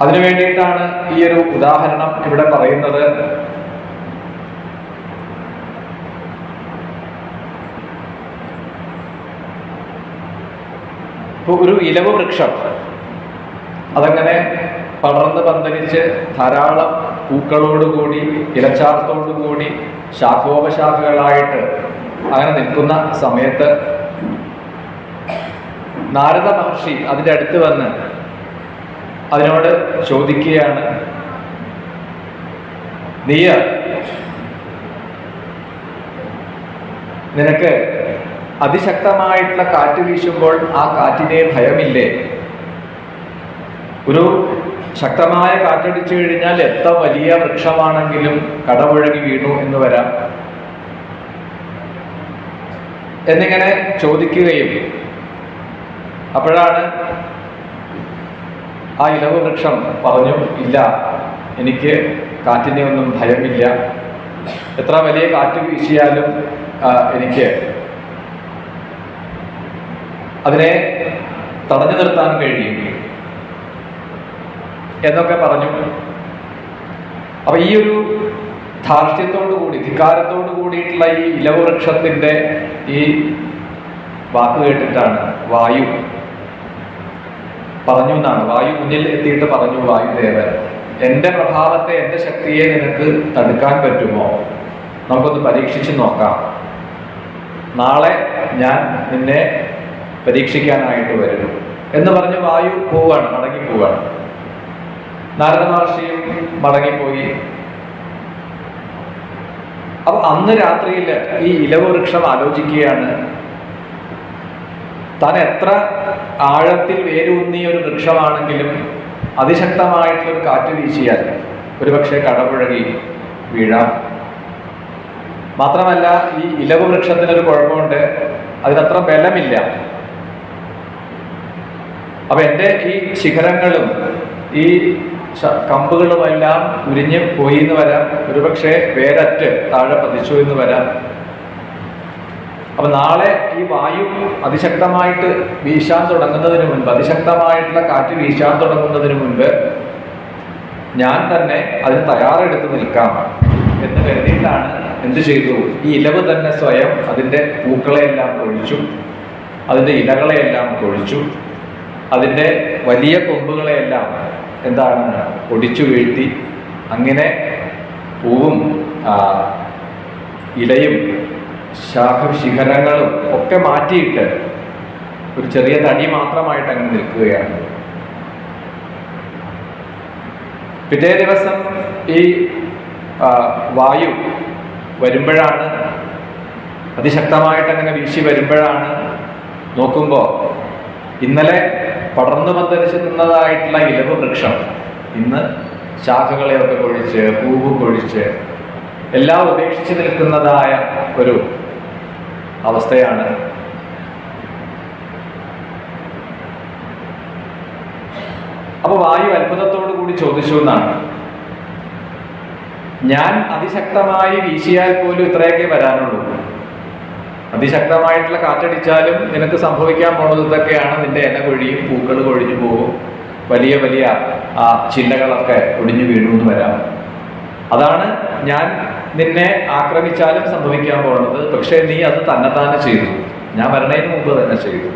അതിനു വേണ്ടിയിട്ടാണ് ഈ ഒരു ഉദാഹരണം ഇവിടെ പറയുന്നത്. ഇപ്പോൾ ഒരു ഇലവ് വൃക്ഷം അതങ്ങനെ പടർന്ന് പന്തലിച്ച് ധാരാളം പൂക്കളോടുകൂടി ഇലച്ചാർത്തോടുകൂടി ശാഖോപശാഖകളായിട്ട് അങ്ങനെ നിൽക്കുന്ന സമയത്ത് നാരദ മഹർഷി അതിൻ്റെ അടുത്ത് വന്ന് അതിനോട് ചോദിക്കുകയാണ്, നിനക്ക് അതിശക്തമായിട്ടുള്ള കാറ്റ് വീശുമ്പോൾ ആ കാറ്റിനെ ഭയമില്ലേ? ഒരു ശക്തമായ കാറ്റടിച്ചു കഴിഞ്ഞാൽ എത്ര വലിയ വൃക്ഷമാണെങ്കിലും കടപുഴകി വീണു എന്ന് വരാം എന്നിങ്ങനെ ചോദിക്കുകയും, അപ്പോഴാണ് ആ ഇലവ് വൃക്ഷം പറഞ്ഞു, ഇല്ല, എനിക്ക് കാറ്റിനെ ഒന്നും ഭയമില്ല. എത്ര വലിയ കാറ്റ് വീശിയാലും എനിക്ക് അതിനെ തടഞ്ഞു നിർത്താൻ കഴിയും എന്നൊക്കെ പറഞ്ഞു. അപ്പൊ ഈ ഒരു ധാർഷ്ട്യത്തോടു കൂടി, ധിക്കാരത്തോടു കൂടിയിട്ടുള്ള ഈ ഇലവ് വൃക്ഷത്തിന്റെ ഈ വാക്ക് കേട്ടിട്ടാണ് വായു പറഞ്ഞു എന്നാണ്. വായു മുന്നിൽ എത്തിയിട്ട് പറഞ്ഞു, വായുദേവൻ, എൻ്റെ പ്രഭാവത്തെ, എൻ്റെ ശക്തിയെ നിനക്ക് തടുക്കാൻ പറ്റുമോ? നമുക്കൊന്ന് പരീക്ഷിച്ച് നോക്കാം. നാളെ ഞാൻ നിന്നെ പരീക്ഷിക്കാനായിട്ട് വരും എന്ന് പറഞ്ഞ് വായു പോവാണ്, മടങ്ങിപ്പോവാണ്. നാരദ മഹർഷിയും മടങ്ങിപ്പോയി. അപ്പൊ അന്ന് രാത്രിയിൽ ഈ ഇലവ് വൃക്ഷം ആലോചിക്കുകയാണ്, താൻ എത്ര ആഴത്തിൽ വേരൂന്നിയ ഒരു വൃക്ഷമാണെങ്കിലും അതിശക്തമായിട്ടുള്ളൊരു കാറ്റ് വീശിയാൽ ഒരുപക്ഷെ കടപുഴകി വീഴാം. മാത്രമല്ല, ഈ ഇലവ് വൃക്ഷത്തിനൊരു കുഴപ്പമുണ്ട്, അതിനത്ര ബലമില്ല. അപ്പൊ എൻ്റെ ഈ ശിഖരങ്ങളും ഈ കമ്പുകളുമെല്ലാം ഉരിഞ്ഞ് പോയി എന്ന് വരാം, ഒരുപക്ഷെ വേരറ്റ് താഴെ പതിച്ചു എന്ന് വരാം. അപ്പൊ നാളെ ഈ വായു അതിശക്തമായിട്ട് വീശാൻ തുടങ്ങുന്നതിന് മുൻപ്, അതിശക്തമായിട്ടുള്ള കാറ്റ് വീശാൻ തുടങ്ങുന്നതിന് മുൻപ് ഞാൻ തന്നെ അതിന് തയ്യാറെടുത്ത് നിൽക്കാം എന്ന് കരുതിയിട്ടാണ് എന്ത് ചെയ്തു, ഈ ഇലവ് തന്നെ സ്വയം അതിൻ്റെ പൂക്കളെയെല്ലാം കൊഴിച്ചു, അതിൻ്റെ ഇലകളെയെല്ലാം കൊഴിച്ചു, അതിൻ്റെ വലിയ കൊമ്പുകളെയെല്ലാം എന്താണ് ഒടിച്ചു വീഴ്ത്തി. അങ്ങനെ പൂവും ഇലയും ശിഖരങ്ങളും ഒക്കെ മാറ്റിയിട്ട് ഒരു ചെറിയ തടി മാത്രമായിട്ട് അങ്ങ് നിൽക്കുകയാണ്. പിറ്റേ ദിവസം ഈ വായു വരുമ്പോഴാണ്, അതിശക്തമായിട്ട് അങ്ങനെ വീശി വരുമ്പോഴാണ് നോക്കുമ്പോൾ ഇന്നലെ പടർന്നു പന്തലിച്ച് നിന്നതായിട്ടുള്ള ഇലവ് വൃക്ഷം ഇന്ന് ശാഖകളെയൊക്കെ കൊഴിച്ച് പൂവ് കൊഴിച്ച് എല്ലാം ഉപേക്ഷിച്ച് നിൽക്കുന്നതായ ഒരു അവസ്ഥയാണ്. അപ്പൊ വായു അത്ഭുതത്തോടു കൂടി ചോദിച്ചു എന്നാണ്, ഞാൻ അതിശക്തമായി വീശിയാൽ പോലും ഇത്രയൊക്കെ വരാനുള്ളൂ, അതിശക്തമായിട്ടുള്ള കാറ്റടിച്ചാലും നിനക്ക് സംഭവിക്കാൻ പോണത് ഇതൊക്കെയാണ്, നിന്റെ ഇല കൊഴിയും, പൂക്കൾ കൊഴിഞ്ഞു പോകും, വലിയ വലിയ ചില്ലകളൊക്കെ ഒടിഞ്ഞു വീണു എന്ന് വരാം. അതാണ് ഞാൻ നിന്നെ ആക്രമിച്ചാലും സംഭവിക്കാൻ പോകുന്നത്. പക്ഷെ നീ അത് തന്നെ ചെയ്തു, ഞാൻ വരണതിന് മുമ്പ് തന്നെ ചെയ്തു.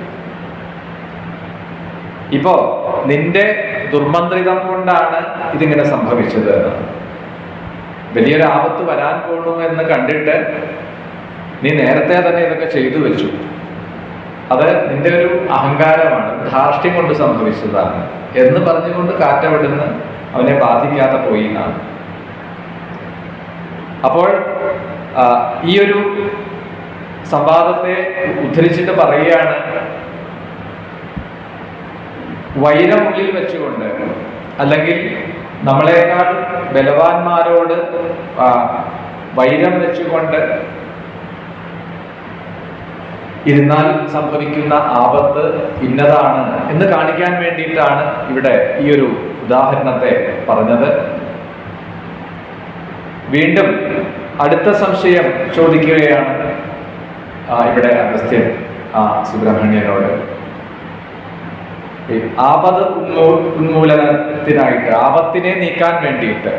ഇപ്പോ നിന്റെ ദുർമന്ത്രിതം കൊണ്ടാണ് ഇതിങ്ങനെ സംഭവിച്ചത്. വലിയൊരു ആപത്ത് വരാൻ പോണു എന്ന് കണ്ടിട്ട് നീ നേരത്തെ തന്നെ ഇതൊക്കെ ചെയ്തു വെച്ചു. അത് നിന്റെ ഒരു അഹങ്കാരമാണ്, ധാർഷ്ട്യം കൊണ്ട് സംഭവിച്ചതാണ് എന്ന് പറഞ്ഞുകൊണ്ട് കാറ്റവിടുന്ന് അവനെ ബാധിക്കാതെ പോയി എന്നാണ്. അപ്പോൾ ഈ ഒരു സംവാദത്തെ ഉദ്ധരിച്ചിട്ട് പറയുകയാണ്, വൈരമുള്ളിൽ വെച്ചുകൊണ്ട്, അല്ലെങ്കിൽ നമ്മളെക്കാൾ ബലവാന്മാരോട് വൈരം വെച്ചുകൊണ്ട് ഇരുന്നാൽ സംഭവിക്കുന്ന ആപത്ത് ഇന്നതാണ് എന്ന് കാണിക്കാൻ വേണ്ടിയിട്ടാണ് ഇവിടെ ഈ ഒരു ഉദാഹരണത്തെ പറഞ്ഞത്. വീണ്ടും അടുത്ത സംശയം ചോദിക്കുകയാണ് ഇവിടെ അഗസ്ത്യൻ സുബ്രഹ്മണ്യനോട്. ആപത്ത് ഉന്മൂലനത്തിനായിട്ട്, ആപത്തിനെ നീക്കാൻ വേണ്ടിയിട്ട്,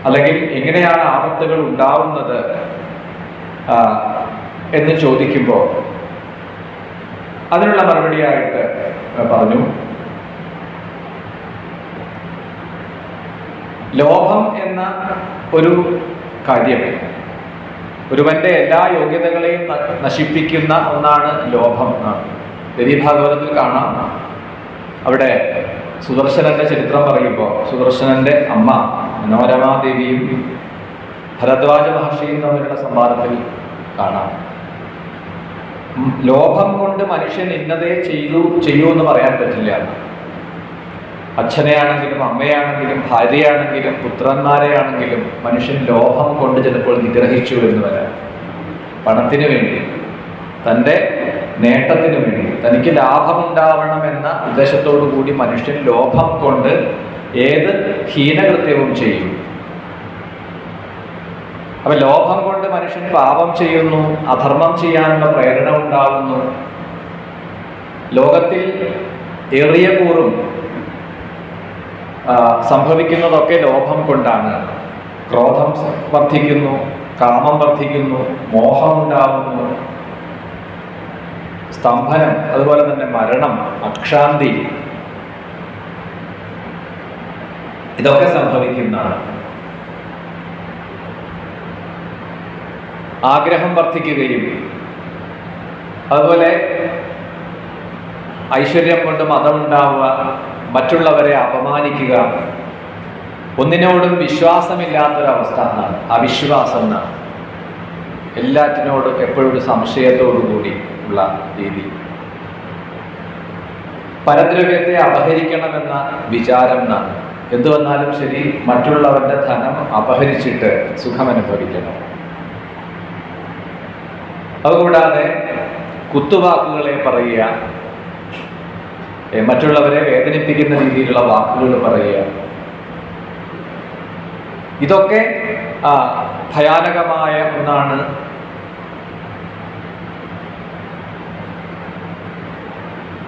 അല്ലെങ്കിൽ എങ്ങനെയാണ് ആപത്തുകൾ ഉണ്ടാവുന്നത് എന്ന് ചോദിക്കുമ്പോൾ അതിനുള്ള മറുപടിയായിട്ട് പറഞ്ഞു, ലോഭം എന്ന ഒരു കാര്യം, ഒരുവന്റെ എല്ലാ യോഗ്യതകളെയും നശിപ്പിക്കുന്ന ഒന്നാണ് ലോഭം. ദേവീ ഭാഗവതത്തിൽ കാണാം. അവിടെ സുദർശനന്റെ ചരിത്രം പറയുമ്പോൾ സുദർശനന്റെ അമ്മ മനോരമാദേവിയും ഭരദ്വാജ മഹർഷിയും തമ്മിലുള്ള സംവാദത്തിൽ കാണാം. ലോഭം കൊണ്ട് മനുഷ്യൻ ഇന്നതേ ചെയ്യൂ എന്ന് പറയാൻ പറ്റില്ല. അച്ഛനെയാണെങ്കിലും അമ്മയാണെങ്കിലും ഭാര്യയാണെങ്കിലും പുത്രന്മാരെയാണെങ്കിലും മനുഷ്യൻ ലോഭം കൊണ്ട് ചിലപ്പോൾ നിഗ്രഹിച്ചു എന്ന് വരാം. പണത്തിന് വേണ്ടി, തൻ്റെ നേട്ടത്തിന് വേണ്ടി, തനിക്ക് ലാഭമുണ്ടാവണമെന്ന ഉദ്ദേശത്തോടു കൂടി മനുഷ്യൻ ലോഭം കൊണ്ട് ഏത് ഹീനകൃത്യവും ചെയ്യും. അപ്പൊ ലോഭം കൊണ്ട് മനുഷ്യൻ പാപം ചെയ്യുന്നു, അധർമ്മം ചെയ്യാനുള്ള പ്രേരണ ഉണ്ടാകുന്നു. ലോകത്തിൽ ഏറിയ കൂറും സംഭവിക്കുന്നതൊക്കെ ലോഭം കൊണ്ടാണ്. ക്രോധം വർദ്ധിക്കുന്നു, കാമം വർദ്ധിക്കുന്നു, മോഹം ഉണ്ടാകുന്നു, സ്തംഭനം, അതുപോലെ തന്നെ മരണം, അക്ഷാന്തി, ഇതൊക്കെ സംഭവിക്കുന്നതാണ്. ആഗ്രഹം വർദ്ധിക്കുകയും അതുപോലെ ഐശ്വര്യം കൊണ്ട് മതമുണ്ടാവുക, മറ്റുള്ളവരെ അപമാനിക്കുക, ഒന്നിനോടും വിശ്വാസമില്ലാത്തൊരവസ്ഥ എന്നാണ് അവിശ്വാസം എന്നാണ്. എല്ലാറ്റിനോടും എപ്പോഴും ഒരു സംശയത്തോടു കൂടി ഉള്ള രീതി. പരദ്രവ്യത്തെ അപഹരിക്കണമെന്ന വിചാരം എന്നാണ്. എന്തു വന്നാലും ശരി മറ്റുള്ളവരുടെ ധനം അപഹരിച്ചിട്ട് സുഖമനുഭവിക്കണം. അതുകൂടാതെ കുത്തുവാക്കുകളെ പറയുക, മറ്റുള്ളവരെ വേദനിപ്പിക്കുന്ന രീതിയിലുള്ള വാക്കുകൾ പറയുക, ഇതൊക്കെ ഭയാനകമായ ഒന്നാണ്.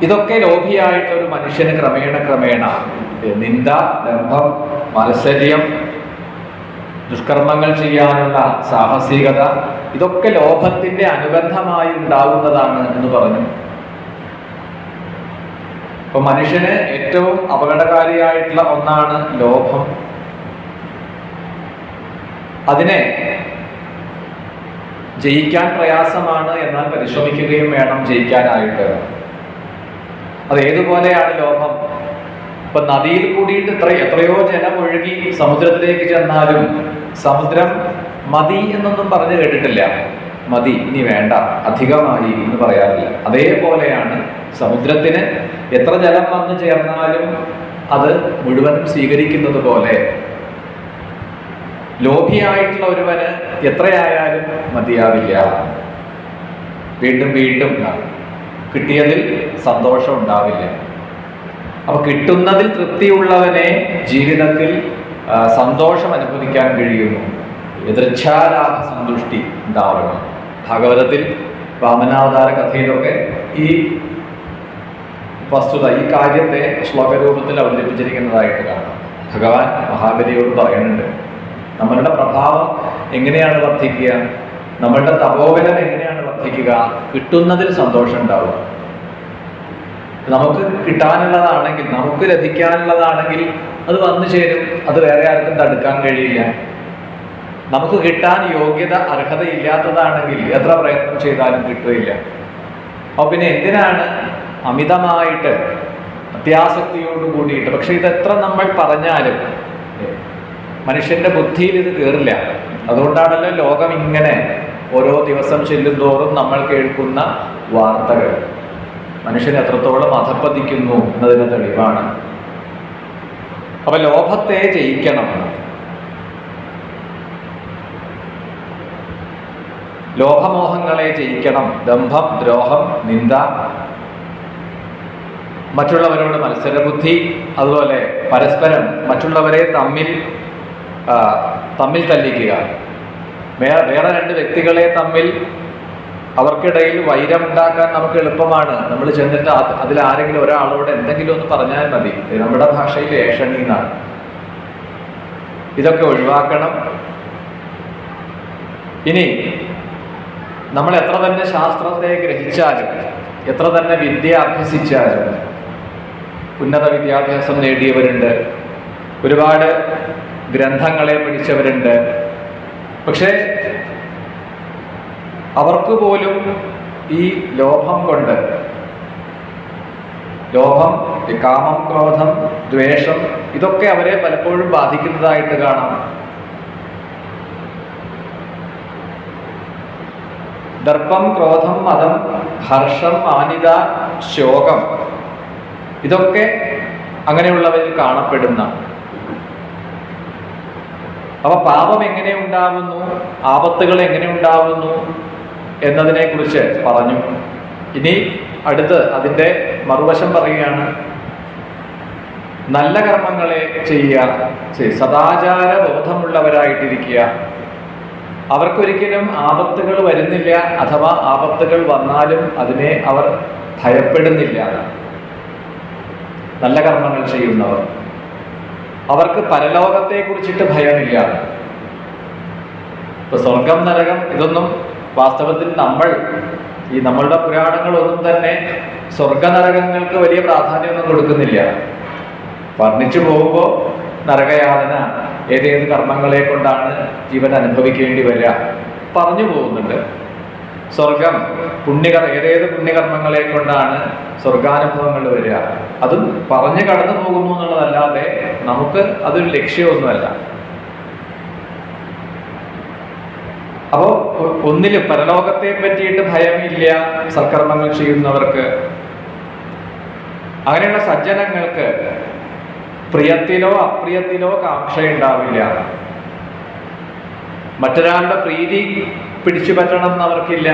ഇതൊക്കെ ലോഭിയായിട്ട് ഒരു മനുഷ്യന് ക്രമേണ നിന്ദ, ദമ്പം, മാത്സര്യം, ദുഷ്കർമ്മങ്ങൾ ചെയ്യാനുള്ള സാഹസികത, ഇതൊക്കെ ലോഭത്തിന്റെ അനുബന്ധമായി ഉണ്ടാകുന്നതാണ് എന്ന് പറഞ്ഞു. അപ്പൊ മനുഷ്യന് ഏറ്റവും അപകടകാരിയായിട്ടുള്ള ഒന്നാണ് ലോഭം. അതിനെ ജയിക്കാൻ പ്രയാസമാണ്, എന്നാൽ പരിശ്രമിക്കുകയും വേണം ജയിക്കാനായിട്ട്. അത് ഏതുപോലെയാണ് ലോഭം? ഇപ്പൊ നദിയിൽ കൂടിയിട്ട് എത്രയോ ജലം ഒഴുകി സമുദ്രത്തിലേക്ക് ചെന്നാലും സമുദ്രം മതി എന്നൊന്നും പറഞ്ഞു കേട്ടിട്ടില്ല. മതി, ഇനി വേണ്ട, അധികമായി എന്ന് പറയാറില്ല. അതേപോലെയാണ് സമുദ്രത്തിന് എത്ര ജലം വന്നു ചേർന്നാലും അത് മുഴുവനും സ്വീകരിക്കുന്നത് പോലെ ലോഭിയായിട്ടുള്ള ഒരുവന് എത്രയായാലും മതിയാവില്ല. വീണ്ടും വീണ്ടും കിട്ടിയതിൽ സന്തോഷം ഉണ്ടാവില്ല. അപ്പൊ കിട്ടുന്നതിൽ തൃപ്തിയുള്ളവനെ ജീവിതത്തിൽ സന്തോഷം അനുഭവിക്കാൻ കഴിയുന്നു. യദൃച്ഛാലാഭ സന്തുഷ്ടി ഉണ്ടാവണം. ഭാഗവതത്തിൽ വാമനാവതാര കഥയിലൊക്കെ ഈ വസ്തുത, ഈ കാര്യത്തെ ശ്ലോകരൂപത്തിൽ അവതരിപ്പിച്ചിരിക്കുന്നതായിട്ട് കാണാം. ഭഗവാൻ മഹാബലിയോട് പറയുന്നുണ്ട്, നമ്മളുടെ പ്രഭാവം എങ്ങനെയാണ് വർദ്ധിക്കുക, നമ്മളുടെ തപോബലം എങ്ങനെയാണ് വർദ്ധിക്കുക? കിട്ടുന്നതിൽ സന്തോഷം ഉണ്ടാവുക. നമുക്ക് കിട്ടാനുള്ളതാണെങ്കിൽ, നമുക്ക് ലഭിക്കാനുള്ളതാണെങ്കിൽ അത് വന്നു ചേരും. അത് വേറെ ആർക്കും തടുക്കാൻ കഴിയില്ല. നമുക്ക് കിട്ടാൻ യോഗ്യത, അർഹതയില്ലാത്തതാണെങ്കിൽ എത്ര പ്രയത്നം ചെയ്താലും കിട്ടുകയില്ല. അപ്പൊ പിന്നെ എന്തിനാണ് അമിതമായിട്ട് അത്യാസക്തിയോട് കൂടിയിട്ട്? പക്ഷെ ഇതെത്ര നമ്മൾ പറഞ്ഞാലും മനുഷ്യന്റെ ബുദ്ധിയിൽ ഇത് കയറില്ല. അതുകൊണ്ടാണല്ലോ ലോകം ഇങ്ങനെ ഓരോ ദിവസം ചെല്ലുന്തോറും നമ്മൾ കേൾക്കുന്ന വാർത്തകൾ മനുഷ്യൻ എത്രത്തോളം അധപ്പതിക്കുന്നു എന്നതിന് തെളിവാണ്. അപ്പൊ ലോഭത്തെ ജയിക്കണം. ലോഭമോഹങ്ങളെ ജയിക്കണം. ദമ്പം, ദ്രോഹം, നിന്ദ, മറ്റുള്ളവരോട് മത്സരബുദ്ധി, അതുപോലെ പരസ്പരം മറ്റുള്ളവരെ തമ്മിൽ തല്ലിക്കുക. വേറെ രണ്ട് വ്യക്തികളെ തമ്മിൽ അവർക്കിടയിൽ വൈരമുണ്ടാക്കാൻ നമുക്ക് എളുപ്പമാണ്. നമ്മൾ ചെന്നിട്ട് അതിലാരെങ്കിലും ഒരാളോട് എന്തെങ്കിലും ഒന്ന് പറഞ്ഞാൽ മതി. നമ്മുടെ ഭാഷയിൽ ഏഷണി എന്നാണ്. ഇതൊക്കെ ഒഴിവാക്കണം. ഇനി നമ്മൾ എത്ര തന്നെ ശാസ്ത്രത്തെ ഗ്രഹിച്ചാലും, എത്ര തന്നെ വിദ്യ അഭ്യസിച്ചാലും, ഉന്നത വിദ്യാഭ്യാസം നേടിയവരുണ്ട്, ഒരുപാട് ഗ്രന്ഥങ്ങളെ പഠിച്ചവരുണ്ട്. പക്ഷെ അവർക്ക് പോലും ഈ ലോഭം കൊണ്ട് ലോഭം, കാമം, ക്രോധം, ദ്വേഷം ഇതൊക്കെ അവരെ പലപ്പോഴും ബാധിക്കുന്നതായിട്ട് കാണാം. ദർപ്പം, ക്രോധം, മദം, ഹർഷം, മാനിത, ശോകം ഇതൊക്കെ അങ്ങനെയുള്ളവരിൽ കാണപ്പെടുന്ന. അപ്പൊ പാപം എങ്ങനെ ഉണ്ടാവുന്നു, ആപത്തുകൾ എങ്ങനെ ഉണ്ടാവുന്നു എന്നതിനെ കുറിച്ച് പറഞ്ഞു. ഇനി അടുത്ത് അതിൻ്റെ മറുവശം പറയുകയാണ്. നല്ല കർമ്മങ്ങളെ ചെയ്യുക, സദാചാര ബോധമുള്ളവരായിട്ടിരിക്കുക. അവർക്കൊരിക്കലും ആപത്തുകൾ വരുന്നില്ല, അഥവാ ആപത്തുകൾ വന്നാലും അതിനെ അവർ ഭയപ്പെടുന്നില്ല. നല്ല കർമ്മങ്ങൾ ചെയ്യുന്നവർ, അവർക്ക് പരലോകത്തെ കുറിച്ചിട്ട് ഭയമില്ല. ഇപ്പൊ സ്വർഗം, നരകം ഇതൊന്നും വാസ്തവത്തിൽ നമ്മളുടെ പുരാണങ്ങളൊന്നും തന്നെ സ്വർഗനരകങ്ങൾക്ക് വലിയ പ്രാധാന്യമൊന്നും കൊടുക്കുന്നില്ല. വർണ്ണിച്ചു പോകുമ്പോൾ നരകയാതന, ഏതേത് കർമ്മങ്ങളെ കൊണ്ടാണ് ജീവൻ അനുഭവിക്കേണ്ടി വരിക പറഞ്ഞു പോകുന്നുണ്ട്. സ്വർഗം, ഏതേത് പുണ്യകർമ്മങ്ങളെ കൊണ്ടാണ് സ്വർഗാനുഭവങ്ങൾ വരിക അതും പറഞ്ഞു കടന്നു പോകുന്നു എന്നുള്ളതല്ലാതെ നമുക്ക് അതൊരു ലക്ഷ്യമൊന്നുമല്ല. അപ്പോ ഒന്നിലും പരലോകത്തെ പറ്റിയിട്ട് ഭയമില്ല സൽക്കർമ്മങ്ങൾ ചെയ്യുന്നവർക്ക്. അങ്ങനെയുള്ള സജ്ജനങ്ങൾക്ക് പ്രിയത്തിലോ അപ്രിയത്തിലോ കാംക്ഷയുണ്ടാവില്ല. മറ്റൊരാളുടെ പ്രീതി പിടിച്ചു പറ്റണം എന്ന് അവർക്കില്ല.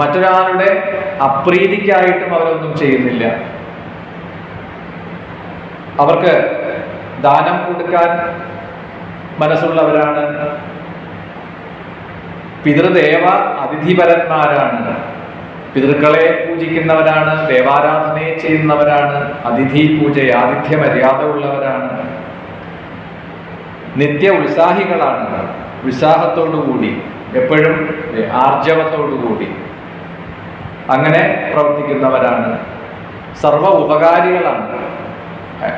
മറ്റൊരാളുടെ അപ്രീതിക്കായിട്ടും അവരൊന്നും ചെയ്യുന്നില്ല. അവർക്ക് ദാനം കൊടുക്കാൻ മനസ്സുള്ളവരാണ്. പിതൃദേവ അതിഥിപരന്മാരാണ്. പിതൃക്കളെ പൂജിക്കുന്നവരാണ്, ദേവാരാധനയെ ചെയ്യുന്നവരാണ്, അതിഥി പൂജ, ആതിഥ്യ മര്യാദ ഉള്ളവരാണ്, നിത്യ ഉത്സാഹികളാണ്. ഉത്സാഹത്തോടുകൂടി, എപ്പോഴും ആർജവത്തോടുകൂടി അങ്ങനെ പ്രവർത്തിക്കുന്നവരാണ്. സർവ ഉപകാരികളാണ്.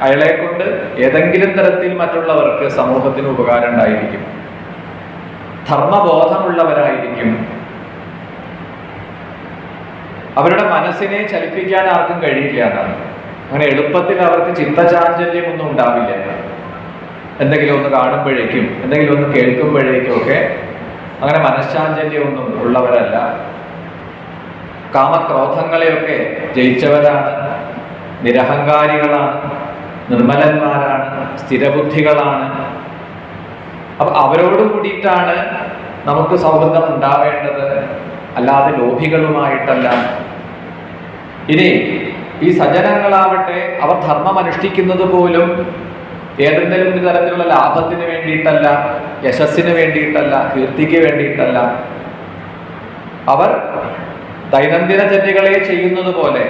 അയാളെ കൊണ്ട് ഏതെങ്കിലും തരത്തിൽ മറ്റുള്ളവർക്ക്, സമൂഹത്തിന് ഉപകാരം ഉണ്ടായിരിക്കും. ധർമ്മബോധമുള്ളവരായിരിക്കും. അവരുടെ മനസ്സിനെ ചലിപ്പിക്കാൻ ആർക്കും കഴിയില്ല എന്നാണ്. അങ്ങനെ എളുപ്പത്തിൽ അവർക്ക് ചിത്തചാഞ്ചല്യം ഒന്നും ഉണ്ടാവില്ല. എന്തെങ്കിലും ഒന്ന് കാണുമ്പോഴേക്കും, എന്തെങ്കിലും ഒന്ന് കേൾക്കുമ്പോഴേക്കും ഒക്കെ അങ്ങനെ മനഃശാഞ്ചല്യമൊന്നും ഉള്ളവരല്ല. കാമക്രോധങ്ങളെയൊക്കെ ജയിച്ചവരാണ്. നിരഹങ്കാരികളാണ്, നിർമ്മലന്മാരാണ്, സ്ഥിരബുദ്ധികളാണ്. അപ്പൊ അവരോട് കൂടിയിട്ടാണ് നമുക്ക് സൗഹൃദം ഉണ്ടാവേണ്ടത്, അല്ലാതെ ലോഭികളുമായിട്ടല്ല. ഇനി ഈ സജ്ജനങ്ങളാവട്ടെ, അവർ ധർമ്മം അനുഷ്ഠിക്കുന്നത് പോലും ഏതെങ്കിലും ഒരു തരത്തിലുള്ള ലാഭത്തിന് വേണ്ടിയിട്ടല്ല, യശസ്സിന് വേണ്ടിയിട്ടല്ല, കീർത്തിക്ക് വേണ്ടിയിട്ടല്ല. അവർ ദൈനംദിനചര്യകളെ ചെയ്യുന്നത് പോലെ.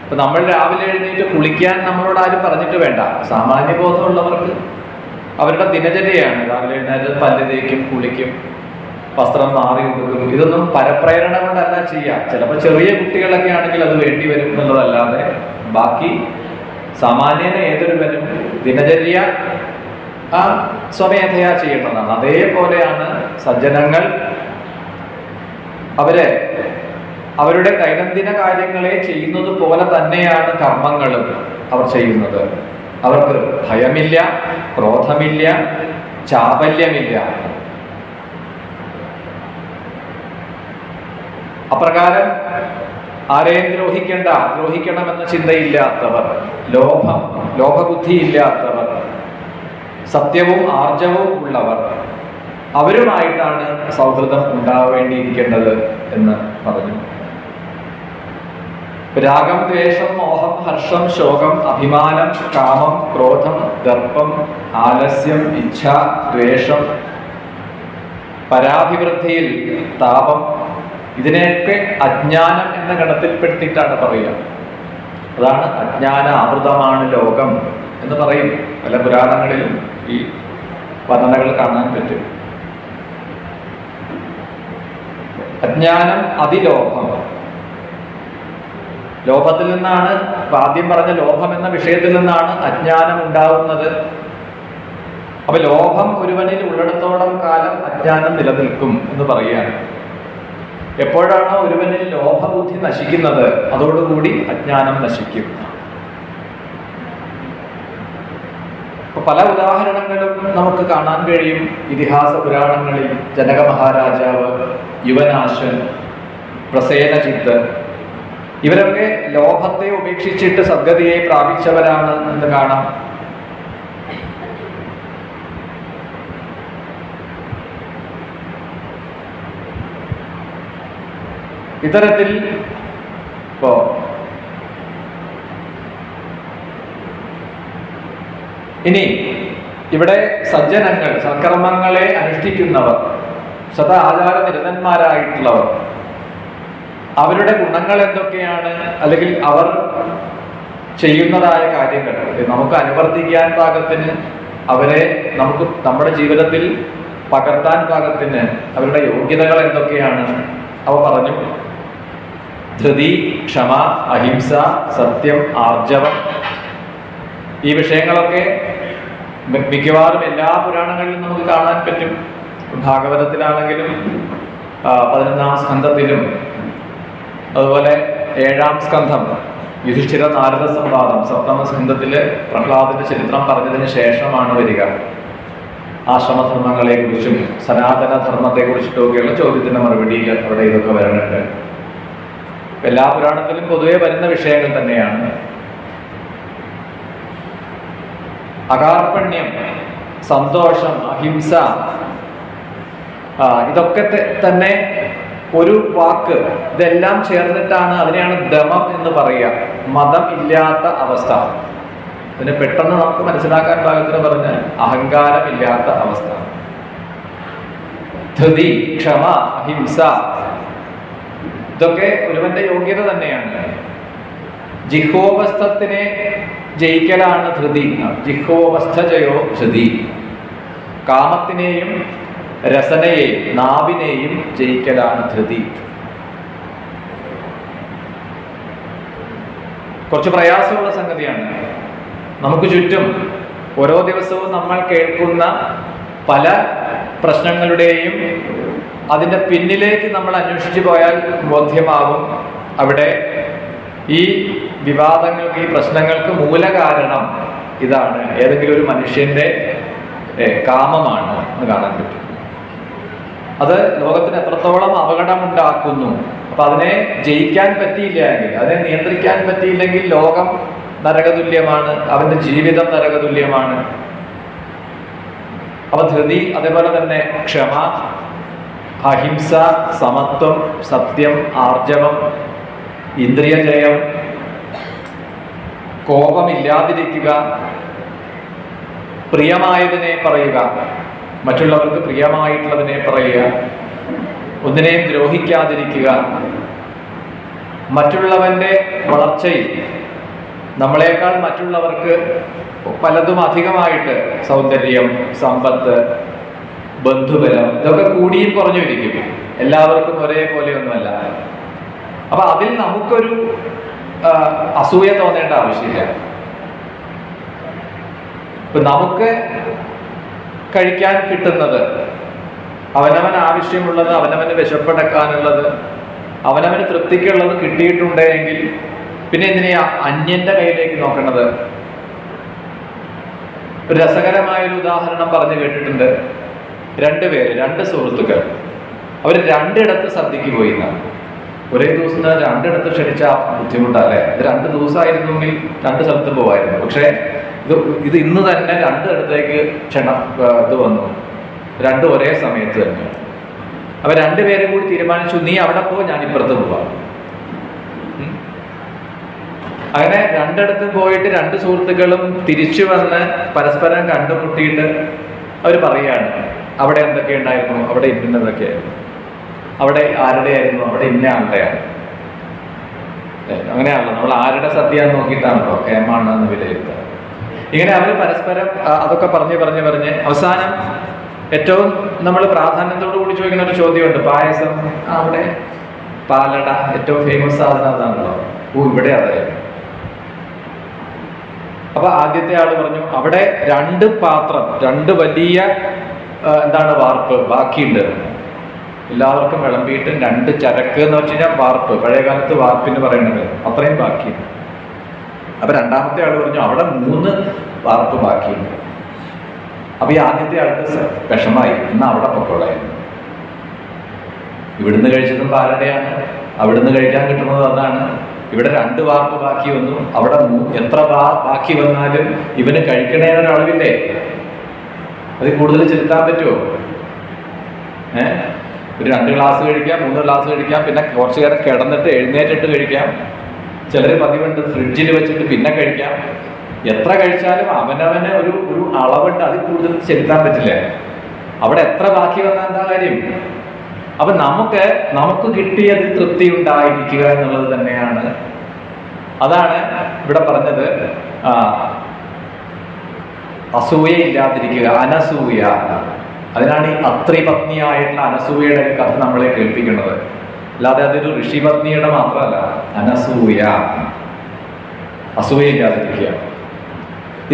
ഇപ്പൊ നമ്മൾ രാവിലെ എഴുന്നേറ്റ് കുളിക്കാൻ നമ്മളോട് ആരും പറഞ്ഞിട്ട് വേണ്ട. സാമാന്യബോധമുള്ളവർക്ക് അവരുടെ ദിനചര്യയാണ്. രാവിലെ എഴുന്നേറ്റ് പല്ല് തേക്കും, കുളിക്കും, വസ്ത്രം മാറി കൊടുക്കും. ഇതൊന്നും പരപ്രേരണ കൊണ്ടല്ല ചെയ്യുക. ചിലപ്പോൾ ചെറിയ കുട്ടികളൊക്കെ ആണെങ്കിൽ അത് വേണ്ടി വരും എന്നുള്ളതല്ലാതെ ബാക്കി സാമാന്യന ഏതൊരുവനും ദിനചര്യ സ്വമേധയാ ചെയ്യേണ്ടതാണ്. അതേപോലെയാണ് സജ്ജനങ്ങൾ. അവരുടെ ദൈനംദിന കാര്യങ്ങളെ ചെയ്യുന്നത് പോലെ തന്നെയാണ് കർമ്മങ്ങളും അവർ ചെയ്യുന്നത്. അവർക്ക് ഭയമില്ല, ക്രോധമില്ല, ചാപല്യമില്ല. അപ്രകാരം ആരെയും ദ്രോഹിക്കണമെന്ന ചിന്തയില്ലാത്തവർ, ലോഭബുദ്ധിയില്ലാത്തവർ, സത്യവും ആർജവും ഉള്ളവർ, അവരുമായിട്ടാണ് സൗഹൃദം ഉണ്ടാവേണ്ടിയിരിക്കേണ്ടത് എന്ന് പറഞ്ഞു. രാഗം, ദ്വേഷം, മോഹം, ഹർഷം, ശോകം, അഭിമാനം, കാമം, ക്രോധം, ദർപ്പം, ആലസ്യം, ഇച്ഛ, ദ്വേഷം, പരാഭിവൃദ്ധിയിൽ താപം, ഇതിനെയൊക്കെ അജ്ഞാനം എന്ന ഗണത്തിൽപ്പെടുത്തിയിട്ടാണ് പറയുക. അതാണ് അജ്ഞാന ആവൃതമാണ് ലോകം എന്ന് പറയും. പല പുരാണങ്ങളിലും ഈ വർണ്ണനകൾ കാണാൻ പറ്റും. അജ്ഞാനം, അതിലോഭം. ലോഭത്തിൽ നിന്നാണ്, ആദ്യം പറഞ്ഞ ലോഭം എന്ന വിഷയത്തിൽ നിന്നാണ് അജ്ഞാനം ഉണ്ടാവുന്നത്. അപ്പൊ ലോഭം ഒരുവനിൽ ഉള്ളിടത്തോളം കാലം അജ്ഞാനം നിലനിൽക്കും എന്ന് പറയുകയാണ്. എപ്പോഴാണോ ഒരുവനിൽ ലോഭബുദ്ധി നശിക്കുന്നത് അതോടുകൂടി അജ്ഞാനം നശിക്കും. പല ഉദാഹരണങ്ങളും നമുക്ക് കാണാൻ കഴിയും ഇതിഹാസ പുരാണങ്ങളിൽ. ജനക മഹാരാജാവ്, യുവനാശൻ, പ്രസേനജിത്ത്, ഇവരൊക്കെ ലോഭത്തെ ഉപേക്ഷിച്ചിട്ട് സദ്ഗതിയെ പ്രാപിച്ചവരാണ് എന്ന് കാണാം. ഇത്തരത്തിൽ ഇനി ഇവിടെ സജ്ജനങ്ങൾ, സൽക്കർമ്മങ്ങളെ അനുഷ്ഠിക്കുന്നവർ, സദാ ആചാരനിരതന്മാരായിട്ടുള്ളവർ, അവരുടെ ഗുണങ്ങൾ എന്തൊക്കെയാണ്, അല്ലെങ്കിൽ അവർ ചെയ്യുന്നതായ കാര്യങ്ങൾ നമുക്ക് അനുവർത്തിക്കാൻ പാകത്തിന്, അവരെ നമുക്ക് നമ്മുടെ ജീവിതത്തിൽ പകർത്താൻ പാകത്തിന് അവരുടെ യോഗ്യതകൾ എന്തൊക്കെയാണ് അവ പറഞ്ഞു. ധൃതി, ക്ഷമ, അഹിംസ, സത്യം, ആർജവം, ഈ വിഷയങ്ങളൊക്കെ മിക്കവാറും എല്ലാ പുരാണങ്ങളിലും നമുക്ക് കാണാൻ പറ്റും. ഭാഗവതത്തിലാണെങ്കിലും 11-ാം സ്കന്ധത്തിലും, അതുപോലെ 7-ാം സ്കന്ധം യുധിഷ്ഠിര നാരദ സംവാദം 7-ാം സ്കന്ധത്തില് പ്രഹ്ലാദന്റെ ചരിത്രം പറഞ്ഞതിന് ശേഷമാണ് വരിക. ആശ്രമധർമ്മങ്ങളെ കുറിച്ചും സനാതന ധർമ്മത്തെ കുറിച്ചിട്ടൊക്കെയുള്ള ചോദ്യത്തിന്റെ മറുപടിയിൽ അവിടെ ഇതൊക്കെ വരുന്നുണ്ട്. എല്ലാ പുരാണത്തിലും പൊതുവെ വരുന്ന വിഷയങ്ങൾ തന്നെയാണ്. അകാർപ്പണ്യം, സന്തോഷം, അഹിംസ, ഇതൊക്കെ തന്നെ ഒരു വാക്ക്, ഇതെല്ലാം ചേർന്നിട്ടാണ്, അതിനെയാണ് ദമം എന്ന് പറയുക. മതം ഇല്ലാത്ത അവസ്ഥ. അതിന് പെട്ടെന്ന് നമുക്ക് മനസ്സിലാക്കാൻ പാകത്തിന് പറഞ്ഞ് അഹങ്കാരമില്ലാത്ത അവസ്ഥ. ധൃതി, ക്ഷമ, അഹിംസ, ഇതൊക്കെ ഒരുവന്റെ യോഗ്യത തന്നെയാണ്. ജിഹ്വോപസ്ഥത്തിനെ ജയിക്കലാണ് ധൃതി. ജിഹ്വോപസ്ഥജയോ ധൃതി. കാമത്തിനെയും രസനയെയും നാവിനെയും ജയിക്കലാണ് ധൃതി. കുറച്ച് പ്രയാസമുള്ള സംഗതിയാണ്. നമുക്ക് ചുറ്റും ഓരോ ദിവസവും നമ്മൾ കേൾക്കുന്ന പല പ്രശ്നങ്ങളുടെയും അതിൻ്റെ പിന്നിലേക്ക് നമ്മൾ അന്വേഷിച്ചു പോയാൽ ബോധ്യമാകും അവിടെ ഈ വിവാദങ്ങൾക്ക്, ഈ പ്രശ്നങ്ങൾക്ക് മൂലകാരണം ഇതാണ്. ഏതെങ്കിലും ഒരു മനുഷ്യന്റെ കാമമാണ് എന്ന് കാണാൻ പറ്റും. അത് ലോകത്തിന് എത്രത്തോളം അപകടമുണ്ടാക്കുന്നു. അപ്പൊ അതിനെ ജയിക്കാൻ പറ്റിയില്ല എങ്കിൽ, അതിനെ നിയന്ത്രിക്കാൻ പറ്റിയില്ലെങ്കിൽ ലോകം നരകതുല്യമാണ്, അവന്റെ ജീവിതം നരകതുല്യമാണ്. അപ്പൊ ധൃതി, അതേപോലെ തന്നെ ക്ഷമ, അഹിംസ, സമത്വം, സത്യം, ആർജവം, ഇന്ദ്രിയജയം, കോപമില്ലാതിരിക്കുക, പ്രിയമായതിനെ പറയുക, മറ്റുള്ളവർക്ക് പ്രിയമായിട്ടുള്ളതിനെ പറയുക, ഒന്നിനെയും ദ്രോഹിക്കാതിരിക്കുക, മറ്റുള്ളവന്റെ വളർച്ചയിൽ നമ്മളെക്കാൾ മറ്റുള്ളവർക്ക് പലതും അധികമായിട്ട് സൗന്ദര്യം, സമ്പത്ത്, ബന്ധുബലം, ഇതൊക്കെ കൂടിയും കുറഞ്ഞു ഇരിക്കും. എല്ലാവർക്കും ഒരേപോലെയൊന്നുമല്ല. അപ്പൊ അതിൽ നമുക്കൊരു അസൂയ തോന്നേണ്ട ആവശ്യമില്ല. ഇപ്പൊ നമുക്ക് കഴിക്കാൻ കിട്ടുന്നത്, അവനവൻ ആവശ്യമുള്ളത്, അവനവന് വിശപ്പടക്കാനുള്ളത്, അവനവന് തൃപ്തിക്കുള്ളത് കിട്ടിയിട്ടുണ്ടെങ്കിൽ പിന്നെ എന്തിനാ അന്യന്റെ കയ്യിലേക്ക് നോക്കേണ്ടത്? ഒരു രസകരമായൊരു ഉദാഹരണം പറഞ്ഞു കേട്ടിട്ടുണ്ട്. രണ്ട് സുഹൃത്തുക്കൾ, അവർ രണ്ടിടത്ത് സദ്യക്ക് പോയി എന്നാണ്. ഒരേ ദിവസം രണ്ടിടത്ത് ക്ഷണിച്ച ബുദ്ധിമുട്ടല്ലേ? ഇത് 2 ദിവസമായിരുന്നെങ്കിൽ 2 സ്ഥലത്തും പോവായിരുന്നു. പക്ഷെ ഇത് ഇന്ന് തന്നെ 2 ഇടത്തേക്ക് ഇത് വന്നു, 2 ഒരേ സമയത്ത് തന്നെ. അവർ 2 പേരും കൂടി തീരുമാനിച്ചു, നീ അവിടെ പോ, ഞാൻ ഇപ്പുറത്ത് പോവാം. അങ്ങനെ 2 ഇടത്തും പോയിട്ട് 2 സുഹൃത്തുക്കളും തിരിച്ചു വന്ന് പരസ്പരം കണ്ടുമുട്ടിയിട്ട് അവർ പറയാണ്, അവിടെ എന്തൊക്കെ ഉണ്ടായിരുന്നു, അവിടെ ഇന്നതൊക്കെയായിരുന്നു, അവിടെ ആരുടെ ആയിരുന്നു, അവിടെ ഇന്ന ആളുടെയാണ്. അങ്ങനെയാണല്ലോ നമ്മൾ ആരുടെ സദ്യ നോക്കിയിട്ടാണല്ലോ കേമാണെന്ന് വിലയിരുത്തുക. ഇങ്ങനെ അവർ പരസ്പരം അതൊക്കെ പറഞ്ഞ് അവസാനം ഏറ്റവും നമ്മൾ പ്രാധാന്യത്തോടു കൂടി ചോദിക്കുന്ന ഒരു ചോദ്യമുണ്ട്. പായസം, അവിടെ പാലട, ഏറ്റവും ഫേമസ് സാധനം അതാണല്ലോ. ഇവിടെ അതായിരുന്നു. അപ്പൊ ആദ്യത്തെ ആള് പറഞ്ഞു, അവിടെ 2 പാത്രം, 2 വലിയ വാർപ്പ് ബാക്കിയുണ്ട്. എല്ലാവർക്കും വിളമ്പിയിട്ട് 2 ചരക്ക് എന്ന് വെച്ച് കഴിഞ്ഞാൽ വാർപ്പ്, പഴയ കാലത്ത് വാർപ്പിന് പറയുന്നത് അത്രയും ബാക്കിയുണ്ട്. അപ്പൊ രണ്ടാമത്തെ ആൾ പറഞ്ഞു അവിടെ 3 വാർപ്പ് ബാക്കിയുണ്ട്. അപ്പൊ ഈ ആദ്യത്തെ ആൾക്ക് വിഷമായി, എന്നാ അവിടെ പൊക്കോളായിരുന്നു. ഇവിടുന്ന് കഴിച്ചതും പാലടയാണ്, അവിടുന്ന് കഴിക്കാൻ കിട്ടുന്നത് അതാണ്. ഇവിടെ 2 വാർപ്പ് ബാക്കി വന്നു, അവിടെ എത്ര ബാക്കി വന്നാലും ഇവന് കഴിക്കണേനൊരളവില്ലേ? അതിൽ കൂടുതൽ ചെലുത്താൻ പറ്റുമോ? ഒരു 2 ഗ്ലാസ് കഴിക്കാം, 3 ഗ്ലാസ് കഴിക്കാം, പിന്നെ കുറച്ചു നേരം കിടന്നിട്ട് എഴുന്നേറ്റിട്ട് കഴിക്കാം. ചിലർ പതിവുണ്ട് ഫ്രിഡ്ജിൽ വെച്ചിട്ട് പിന്നെ കഴിക്കാം. എത്ര കഴിച്ചാലും അവനവന് ഒരു അളവുണ്ട്, അതിൽ കൂടുതൽ ചെലുത്താൻ പറ്റില്ല. അവിടെ എത്ര ബാക്കി വന്നാൽ എന്താ കാര്യം? അപ്പൊ നമുക്ക് കിട്ടിയതിൽ തൃപ്തി ഉണ്ടായിരിക്കുക എന്നുള്ളത് തന്നെയാണ്. അതാണ് ഇവിടെ പറഞ്ഞത്, അസൂയ ഇല്ലാതിരിക്കുക, അനസൂയ. അതിനാണ് ഈ അത്രിപത്നിയായിട്ടുള്ള അനസൂയയുടെ കഥ നമ്മളെ കേൾപ്പിക്കുന്നത്. അല്ലാതെ അതൊരു ഋഷിപത്നിയുടെ മാത്രമല്ല, അനസൂയ, അസൂയ ഇല്ലാതിരിക്കുക.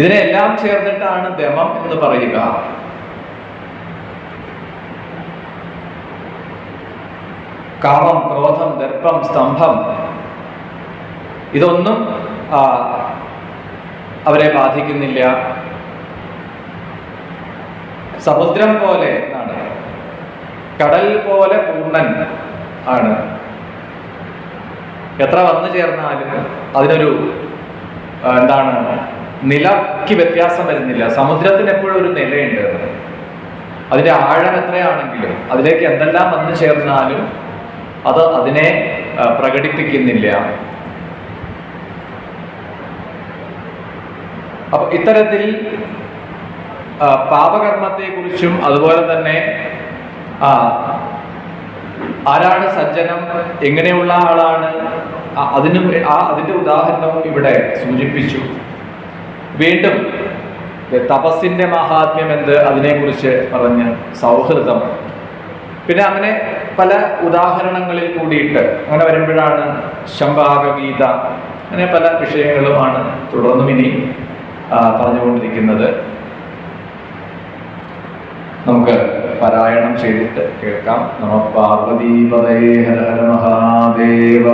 ഇതിനെല്ലാം ചേർന്നിട്ടാണ് ദമം എന്ന് പറയുക. കാമം, ക്രോധം, ദർപ്പം, സ്തംഭം ഇതൊന്നും അവരെ ബാധിക്കുന്നില്ല. സമുദ്രം പോലെ ആണ്, കടൽ പോലെ പൂർണ്ണൻ ആണ്. എത്ര വന്നു ചേർന്നാലും അതിനൊരു നിലയ്ക്ക് വ്യത്യാസം വരുന്നില്ല. സമുദ്രത്തിന് എപ്പോഴും ഒരു നിലയുണ്ട്. അതിന്റെ ആഴം എത്രയാണെങ്കിലും അതിലേക്ക് എന്തെല്ലാം വന്നു ചേർന്നാലും അത് അതിനെ പ്രകടിപ്പിക്കുന്നില്ല. അപ്പൊ ഇത്തരത്തിൽ പാപകർമ്മത്തെക്കുറിച്ചും അതുപോലെ തന്നെ ആരാണ് സജ്ജനം, എങ്ങനെയുള്ള ആളാണ്, അതിന്റെ ഉദാഹരണവും ഇവിടെ സൂചിപ്പിച്ചു. വീണ്ടും തപസ്സിന്റെ മഹാത്മ്യം എന്ത്, അതിനെക്കുറിച്ച് പറഞ്ഞ് സൗഹൃദം, പിന്നെ അങ്ങനെ പല ഉദാഹരണങ്ങളിൽ കൂടിയിട്ട് അങ്ങനെ വരുമ്പോഴാണ് ശംഭാഗഗീത, അങ്ങനെ പല വിഷയങ്ങളുമാണ് തുടർന്നും ഇനി പറഞ്ഞുകൊണ്ടിരിക്കുന്നത്. നമുക്ക് പാരായണം ചെയ്തിട്ട് കേൾക്കാം. നമഃ പാർവതീപതയേ ഹര ഹര മഹാദേവ.